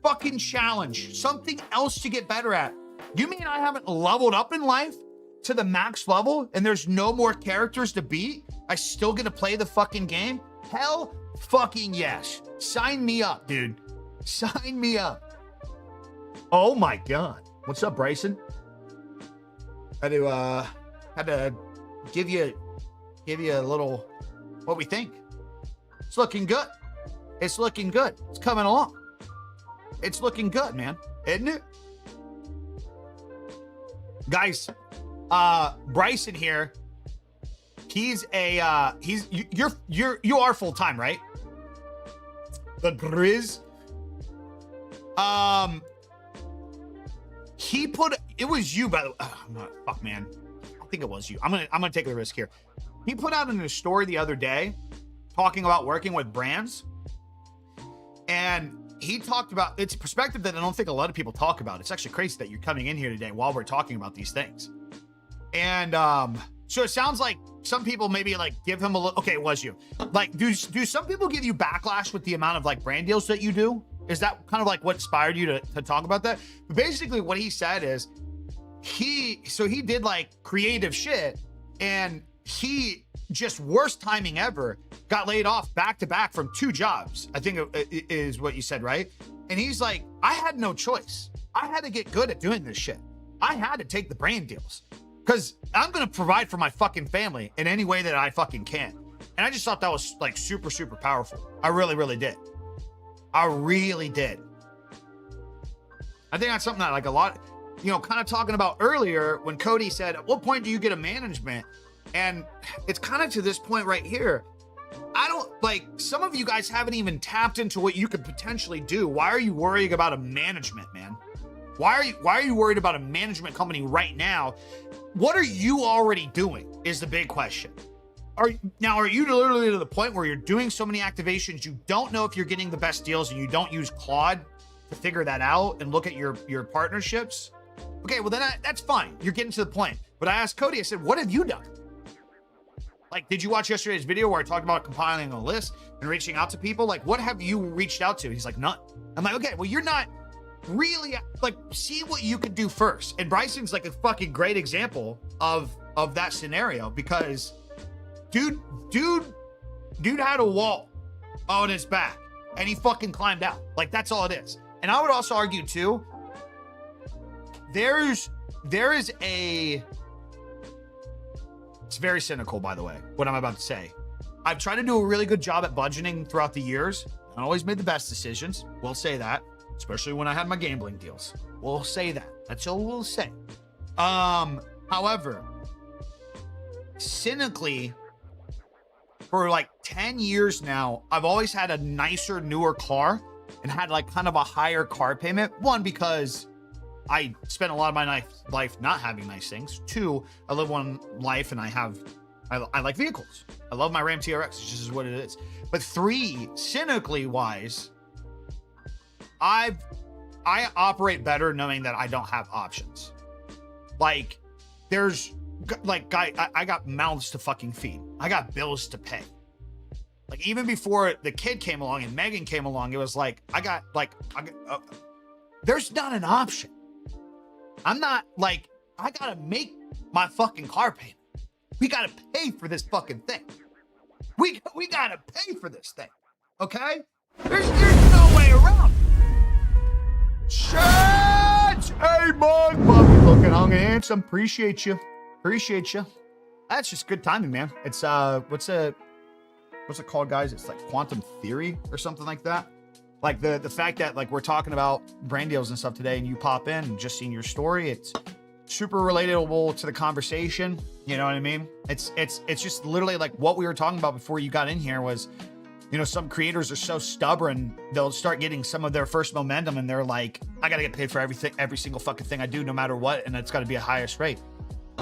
fucking challenge. Something else to get better at. You mean I haven't leveled up in life to the max level and there's no more characters to beat? I still get to play the fucking game? Hell fucking yes. Sign me up, dude. Sign me up. Oh my God. What's up, Bryson? Had to give you a little what we think. It's looking good. It's looking good. It's coming along. It's looking good, man. Isn't it? Guys, Bryson here. You are full time, right? The Grizz. It was you, by the way. Fuck, man. I think it was you. I'm gonna take the risk here. He put out in a story the other day talking about working with brands, and he talked about it's a perspective that I don't think a lot of people talk about. It's actually crazy that you're coming in here today while we're talking about these things. And so it sounds like some people maybe like give him a little. Okay, it was you. Like, do some people give you backlash with the amount of like brand deals that you do? Is that kind of like what inspired you to talk about that? But basically what he said is he did like creative shit, and he just worst timing ever got laid off back to back from 2 jobs. I think it is what you said, right? And he's like, I had no choice. I had to get good at doing this shit. I had to take the brand deals because I'm going to provide for my fucking family in any way that I fucking can. And I just thought that was like super, super powerful. I really, really did. I really did. I think that's something that like a lot, kind of talking about earlier when Cody said, at what point do you get a management? And it's kind of to this point right here. I don't like, some of you guys haven't even tapped into what you could potentially do. Why are you worrying about a management, man? Why are you worried about a management company right now? What are you already doing is the big question. Are you literally to the point where you're doing so many activations, you don't know if you're getting the best deals and you don't use Claude to figure that out and look at your partnerships? Okay, well then that's fine. You're getting to the point. But I asked Cody, I said, what have you done? Like, did you watch yesterday's video where I talked about compiling a list and reaching out to people? Like, what have you reached out to? He's like, none. I'm like, okay, well, you're not really, like, see what you could do first. And Bryson's like a fucking great example of that scenario because dude had a wall on his back and he fucking climbed out. Like, that's all it is. And I would also argue too, there is it's very cynical, by the way, what I'm about to say. I've tried to do a really good job at budgeting throughout the years. I always made the best decisions. We'll say that, especially when I had my gambling deals. We'll say that. That's all we'll say. However, cynically, for like 10 years now, I've always had a nicer, newer car and had like kind of a higher car payment. One, because I spent a lot of my life not having nice things. 2, I live one life and I like vehicles. I love my Ram TRX. It's just what it is. But 3, cynically wise, I operate better knowing that I don't have options. Like, I got mouths to fucking feed. I got bills to pay. Like, even before the kid came along and Megan came along, it was like, there's not an option. I'm not like, I gotta make my fucking car payment. We gotta pay for this fucking thing. We gotta pay for this thing. Okay? There's no way around. Shit! Hey, man. Puppy looking hung and handsome. Appreciate you. That's just good timing, man. It's, what's it called, guys? It's like quantum theory or something like that. Like the fact that like we're talking about brand deals and stuff today and you pop in and just seeing your story, it's super relatable to the conversation. You know what I mean? It's just literally like what we were talking about before you got in here was, some creators are so stubborn, they'll start getting some of their first momentum and they're like, I got to get paid for every single fucking thing I do, no matter what. And it's got to be a highest rate.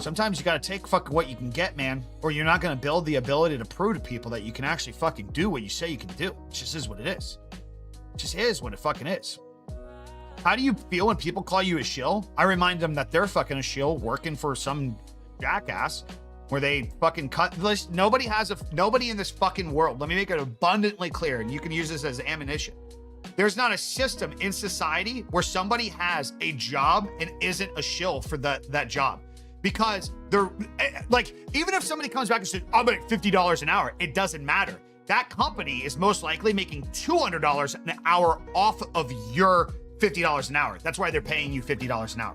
Sometimes you got to take fucking what you can get, man, or you're not going to build the ability to prove to people that you can actually fucking do what you say you can do. It just is what it is. It just is what it fucking is. How do you feel when people call you a shill? I remind them that they're fucking a shill working for some jackass where they fucking cut this. Nobody in this fucking world. Let me make it abundantly clear, and you can use this as ammunition. There's not a system in society where somebody has a job and isn't a shill for that job. Because they're like, even if somebody comes back and says, I'll make $50 an hour, it doesn't matter. That company is most likely making $200 an hour off of your $50 an hour. That's why they're paying you $50 an hour.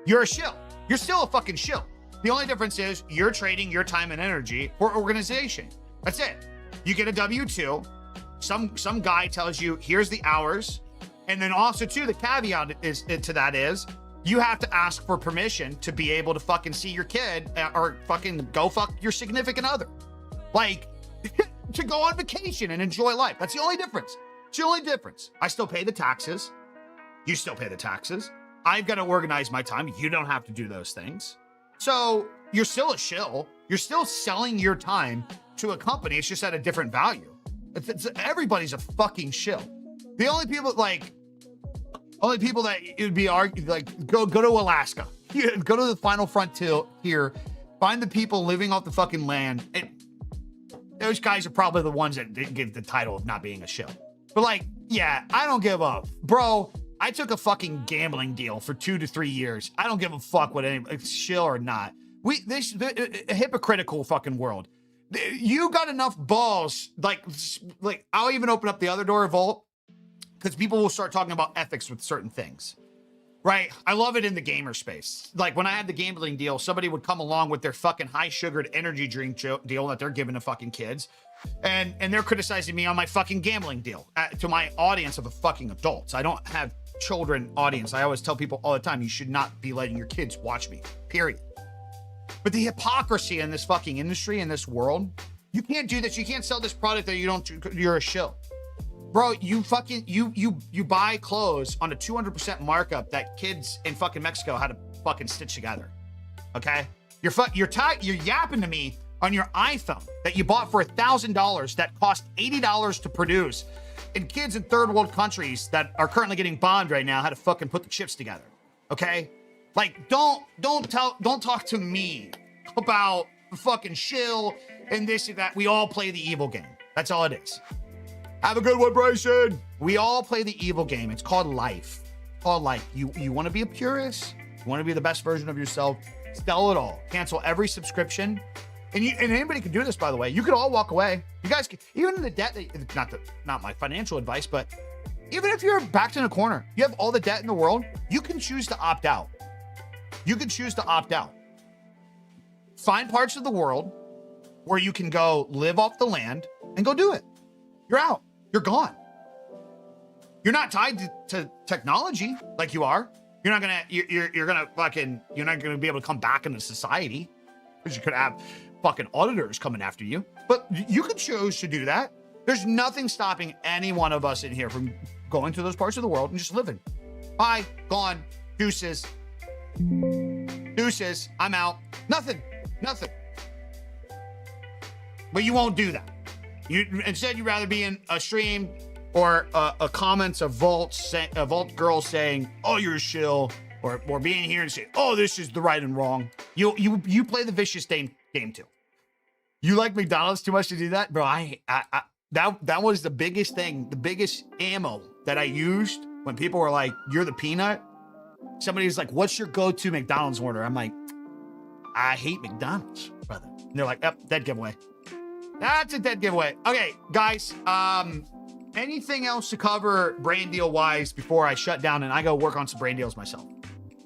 You're a shill. You're still a fucking shill. The only difference is you're trading your time and energy for organization. That's it. You get a W-2. Some guy tells you, here's the hours. And then also too, the caveat to that is you have to ask for permission to be able to fucking see your kid or fucking go fuck your significant other. Like, to go on vacation and enjoy life. That's the only difference. It's the only difference. I still pay the taxes. You still pay the taxes. I've got to organize my time. You don't have to do those things. So you're still a shill. You're still selling your time to a company. It's just at a different value. Everybody's a fucking shill. The only people that it would be argued, like, go to Alaska, go to the final frontier here, find the people living off the fucking land. Those guys are probably the ones that didn't give the title of not being a shill. But like, yeah, I don't give a bro. I took a fucking gambling deal for 2 to 3 years. I don't give a fuck what any shill or not. A hypocritical fucking world. You got enough balls, like I'll even open up the other door of Volt, because people will start talking about ethics with certain things, right? I love it in the gamer space. Like when I had the gambling deal, somebody would come along with their fucking high sugared energy drink deal that they're giving to fucking kids. And they're criticizing me on my fucking gambling deal to my audience of the fucking adults. I don't have children audience. I always tell people all the time, you should not be letting your kids watch me, period. But the hypocrisy in this fucking industry, in this world, you can't do this. You can't sell this product that you're a shill. Bro, you fucking, you buy clothes on a 200% markup that kids in fucking Mexico had to fucking stitch together. Okay? You're yapping to me on your iPhone that you bought for $1,000 that cost $80 to produce, and kids in third world countries that are currently getting bombed right now had to fucking put the chips together. Okay? Like, don't talk to me about the fucking shill and this and that. We all play the evil game. That's all it is. Have a good one, Bryson. We all play the evil game. It's called life. It's called life. You want to be a purist? You want to be the best version of yourself? Sell it all. Cancel every subscription. And anybody can do this, by the way. You could all walk away. You guys can, even in the debt, not my financial advice, but even if you're backed in a corner, you have all the debt in the world, you can choose to opt out. You can choose to opt out. Find parts of the world where you can go live off the land and go do it. You're out. You're gone. You're not tied to technology like you are. You're not gonna be able to come back into society, because you could have fucking auditors coming after you. But you could choose to do that. There's nothing stopping any one of us in here from going to those parts of the world and just living. Bye, gone, deuces. Deuces, I'm out. Nothing. But you won't do that. Instead, you'd rather be in a stream or a comments of Vault girl saying, "Oh, you're a shill," or being here and saying, "Oh, this is the right and wrong." You play the vicious game too. You like McDonald's too much to do that, bro. That was the biggest thing, the biggest ammo that I used when people were like, "You're the peanut." Somebody's like, "What's your go-to McDonald's order?" I'm like, "I hate McDonald's, brother." And they're like, "Yep, dead giveaway." That's a dead giveaway. Okay, guys. Anything else to cover brand deal wise before I shut down and I go work on some brand deals myself?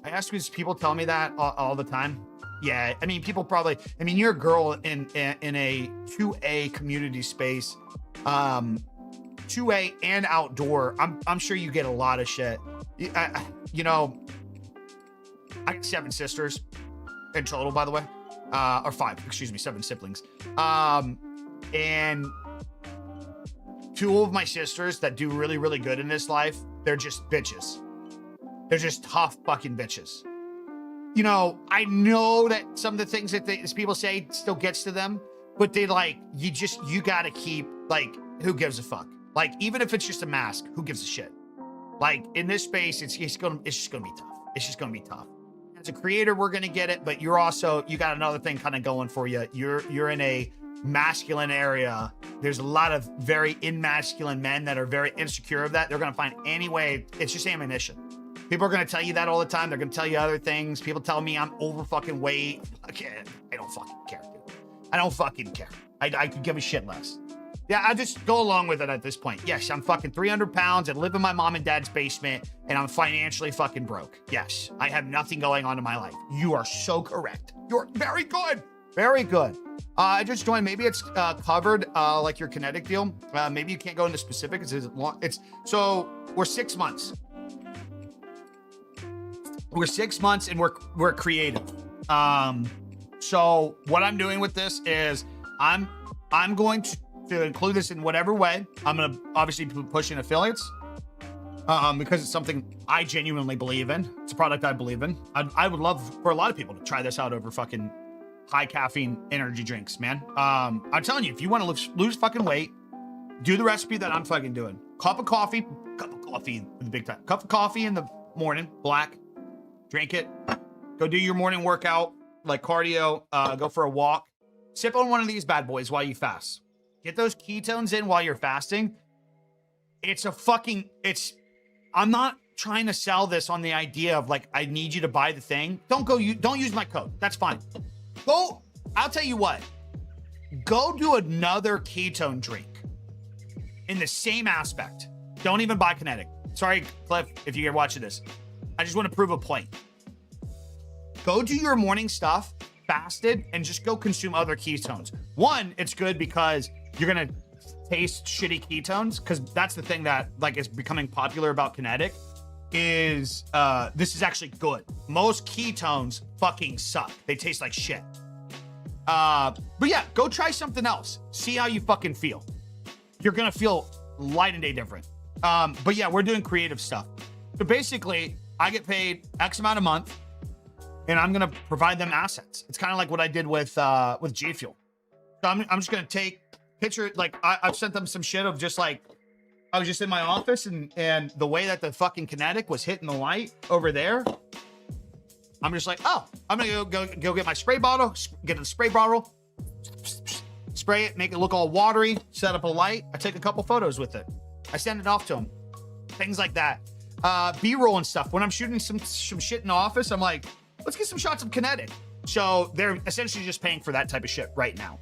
I ask because people tell me that all the time. Yeah, I mean, people probably. I mean, you're a girl in a 2A community space, 2A and outdoor. I'm sure you get a lot of shit. You know, I got 7 sisters in total, by the way, or 5. Excuse me, 7 siblings. And 2 of my sisters that do really, really good in this life, they're just bitches. They're just tough fucking bitches. you know, I know that some of the things that people say still gets to them, but they like, you gotta keep, like, who gives a fuck? Like, even if it's just a mask, who gives a shit? Like, in this space, it's just gonna be tough. It's just gonna be tough. As a creator, we're gonna get it, but you got another thing kind of going for you. You're in a masculine area. There's a lot of very masculine men that are very insecure of that. They're gonna find any way. It's just ammunition. People are gonna tell you that all the time. They're gonna tell you other things. People tell me I'm over fucking weight. I don't fucking care, dude. I don't fucking care. I could give a shit less. Yeah, I just go along with it at this point. Yes, I'm fucking 300 pounds and live in my mom and dad's basement, and I'm financially fucking broke. Yes, I have nothing going on in my life. You are so correct. You're very good. Very good. I just joined. Maybe it's covered, like your Kinetic deal. Maybe you can't go into specifics. So we're 6 months. We're 6 months and we're creative. So what I'm doing with this is I'm going to include this in whatever way. I'm going to obviously be pushing affiliates because it's something I genuinely believe in. It's a product I believe in. I would love for a lot of people to try this out over fucking high caffeine energy drinks, man. I'm telling you, if you want to lose fucking weight, do the recipe that I'm fucking doing. Cup of coffee with the big time. Cup of coffee in the morning, black. Drink it. Go do your morning workout, like cardio. Go for a walk. Sip on one of these bad boys while you fast. Get those ketones in while you're fasting. I'm not trying to sell this on the idea of like, I need you to buy the thing. Don't use my code. That's fine. I'll tell you what. Go do another ketone drink in the same aspect. Don't even buy Kinetic. Sorry, Cliff, if you're watching this. I just want to prove a point. Go do your morning stuff, fasted, and just go consume other ketones. One, it's good because you're going to taste shitty ketones, because that's the thing that like is becoming popular about Kinetic is this is actually good. Most ketones fucking suck. They taste like shit. But yeah, go try something else. See how you fucking feel. You're going to feel light and day different. But yeah, we're doing creative stuff. So basically, I get paid X amount a month, and I'm gonna provide them assets. It's kind of like what I did with G Fuel. So I'm just gonna take picture, like I've sent them some shit of just like I was just in my office, and the way that the fucking Kinetic was hitting the light over there, I'm just like, oh, I'm gonna go get my spray bottle, get the spray bottle, spray it, make it look all watery, set up a light. I take a couple photos with it. I send it off to them. Things like that. B-roll and stuff. When I'm shooting some shit in the office, I'm like, let's get some shots of Kinetic. So they're essentially just paying for that type of shit right now.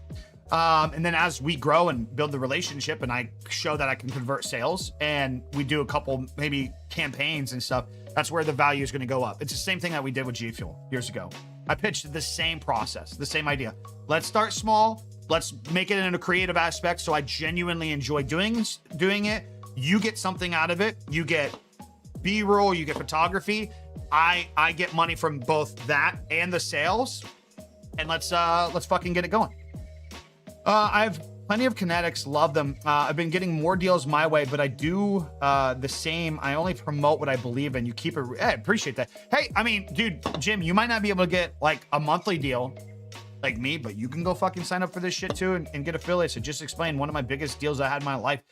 And then as we grow and build the relationship and I show that I can convert sales and we do a couple maybe campaigns and stuff, that's where the value is going to go up. It's the same thing that we did with G Fuel years ago. I pitched the same process, the same idea. Let's start small. Let's make it in a creative aspect so I genuinely enjoy doing it. You get something out of it. You get B-roll, you get photography. I get money from both that and the sales. And let's fucking get it going. I have plenty of Kinetics, love them. I've been getting more deals my way, but I do the same. I only promote what I believe in. You keep it. I appreciate that. Hey, I mean, dude, Jim, you might not be able to get like a monthly deal like me, but you can go fucking sign up for this shit too and get affiliates. So just explain one of my biggest deals I had in my life.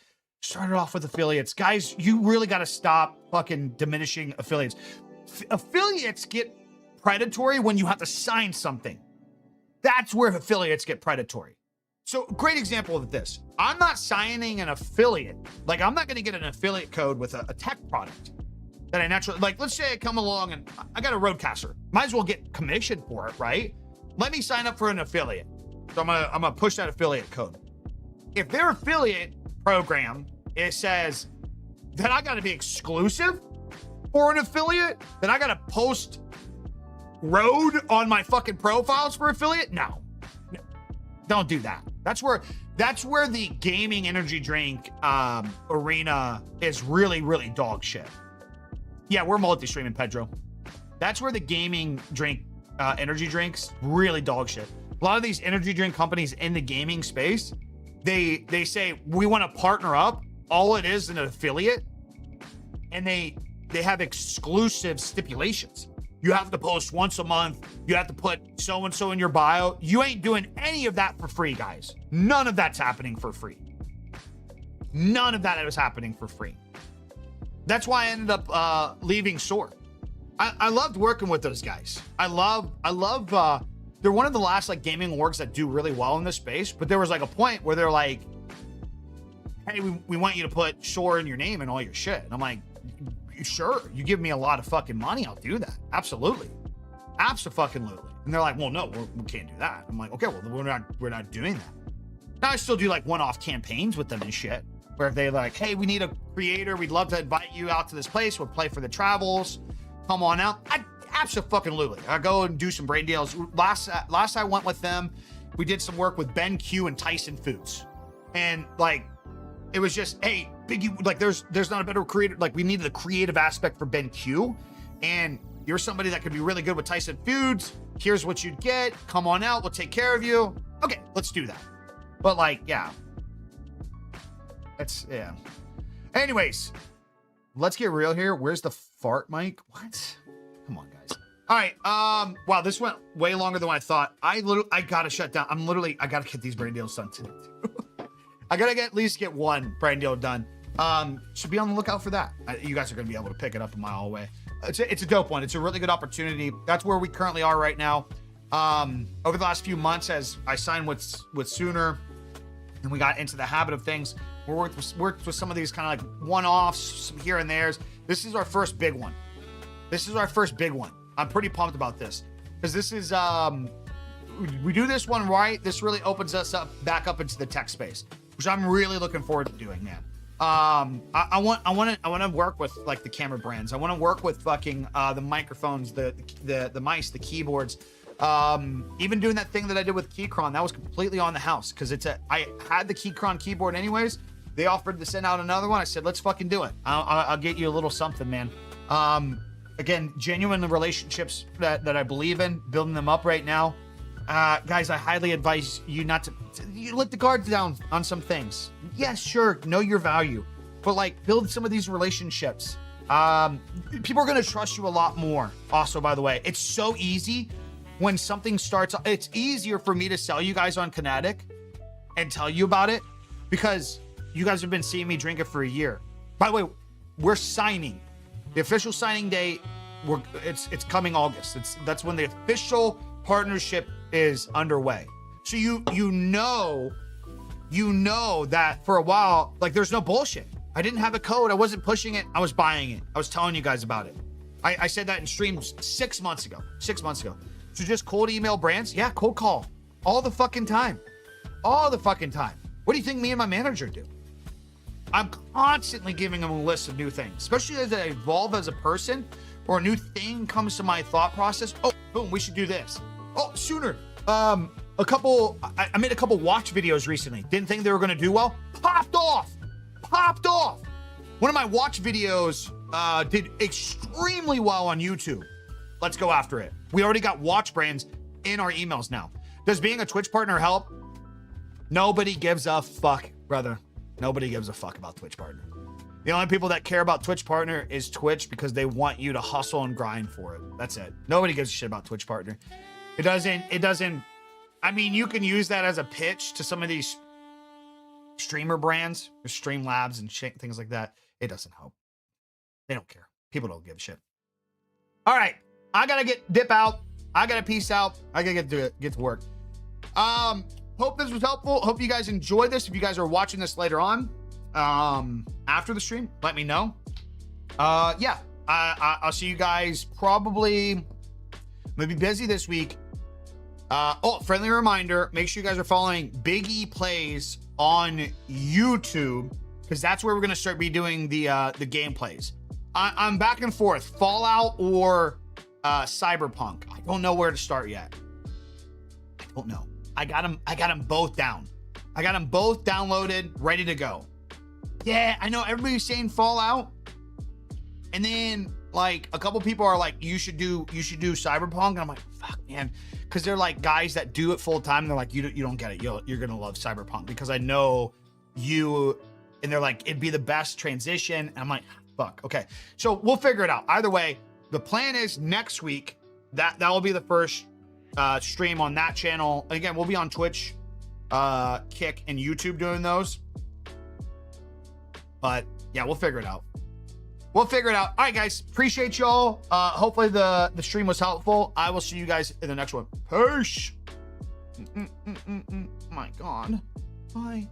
Started off with affiliates. Guys, you really got to stop fucking diminishing affiliates. Affiliates get predatory when you have to sign something. That's where affiliates get predatory. So great example of this. I'm not signing an affiliate. Like I'm not going to get an affiliate code with a tech product that I naturally, like let's say I come along and I got a Rodecaster. Might as well get commission for it, right? Let me sign up for an affiliate. So I'm gonna push that affiliate code. If their affiliate program, it says that I got to be exclusive for an affiliate, that I got to post Rode on my fucking profiles for affiliate. No, don't do that. That's where the gaming energy drink arena is really, really dog shit. Yeah, we're multi-streaming, Pedro. That's where the gaming drink energy drinks really dog shit. A lot of these energy drink companies in the gaming space, they say we want to partner up. All it is an affiliate, and they have exclusive stipulations. You have to post once a month. You have to put so-and-so in your bio. You ain't doing any of that for free, guys. None of that's happening for free. None of that is happening for free. That's why I ended up leaving Soar. I loved working with those guys. I love, they're one of the last like gaming orgs that do really well in this space, but there was like a point where they're like, hey, we want you to put Soar in your name and all your shit. And I'm like, sure, you give me a lot of fucking money, I'll do that. Absolutely. Absolutely. And they're like, well, no, we can't do that. I'm like, okay, well, we're not doing that. Now I still do like one-off campaigns with them and shit, where if they're like, hey, we need a creator, we'd love to invite you out to this place, we'll play for the travels, come on out. Absolutely. I go and do some brain deals. Last I went with them, we did some work with Ben Q and Tyson Foods. And like, it was just, hey, Biggie, like there's not a better creator. Like we needed the creative aspect for Ben Q. And you're somebody that could be really good with Tyson Foods. Here's what you'd get. Come on out. We'll take care of you. Okay, let's do that. But like, yeah. Yeah. Anyways, let's get real here. Where's the fart mic? What? Come on, guys. All right. Wow, this went way longer than I thought. I gotta shut down. I gotta get these brain deals done today. I gotta at least get one brain deal done. Should be on the lookout for that. You guys are gonna be able to pick it up a mile away. It's a dope one. It's a really good opportunity. That's where we currently are right now. Over the last few months, as I signed with Sooner, and we got into the habit of things, we worked with some of these kind of like one-offs, some here and there's. This is our first big one. I'm pretty pumped about this because this is we do this one right. This really opens us up back up into the tech space, which I'm really looking forward to doing, man. I want to work with like the camera brands. I want to work with fucking the microphones, the mice, the keyboards. Even doing that thing that I did with Keychron, that was completely on the house because I had the Keychron keyboard anyways. They offered to send out another one. I said, let's fucking do it. I'll get you a little something, man. Again, genuine relationships that I believe in, building them up right now. Guys, I highly advise you not to you let the guards down on some things. Yes, sure, know your value, but like build some of these relationships. People are going to trust you a lot more. Also, by the way, it's so easy when something starts. It's easier for me to sell you guys on Kinetic and tell you about it because you guys have been seeing me drink it for a year. By the way, we're signing. The official signing date, it's coming August. That's when the official partnership is underway. So you know that for a while, like there's no bullshit. I didn't have a code. I wasn't pushing it. I was buying it. I was telling you guys about it. I said that in streams 6 months ago. So just cold email brands. Yeah, cold call all the fucking time. What do you think me and my manager do? I'm constantly giving them a list of new things, especially as I evolve as a person or a new thing comes to my thought process. Oh, boom, we should do this. Oh, Sooner. I made a couple watch videos recently. Didn't think they were going to do well. Popped off. One of my watch videos did extremely well on YouTube. Let's go after it. We already got watch brands in our emails now. Does being a Twitch partner help? Nobody gives a fuck, brother. Nobody gives a fuck about Twitch partner. The only people that care about Twitch partner is Twitch because they want you to hustle and grind for it. That's it. Nobody gives a shit about Twitch partner. It doesn't, I mean, you can use that as a pitch to some of these streamer brands or Streamlabs and shit, things like that. It doesn't help. They don't care. People don't give a shit. All right. I gotta dip out. I gotta peace out. I gotta get to work. Hope this was helpful. Hope you guys enjoyed this. If you guys are watching this later on, after the stream, let me know. Yeah, I'll see you guys probably. Maybe busy this week. Friendly reminder, make sure you guys are following Big E Plays on YouTube because that's where we're gonna start doing the gameplays. I'm back and forth, Fallout or Cyberpunk. I don't know where to start yet. I don't know. I got them both down. I got them both downloaded, ready to go. Yeah, I know everybody's saying Fallout. And then like a couple people are like, you should do Cyberpunk. And I'm like, fuck, man. Because they're like guys that do it full time. They're like, you don't get it. You're going to love Cyberpunk because I know you. And they're like, it'd be the best transition. And I'm like, fuck. Okay. So we'll figure it out. Either way, the plan is next week that will be the first stream on that channel. Again, we'll be on Twitch, Kick, and YouTube doing those. But yeah, we'll figure it out. We'll figure it out. All right, guys. Appreciate y'all. Hopefully the stream was helpful. I will see you guys in the next one. Peace. My God. Bye.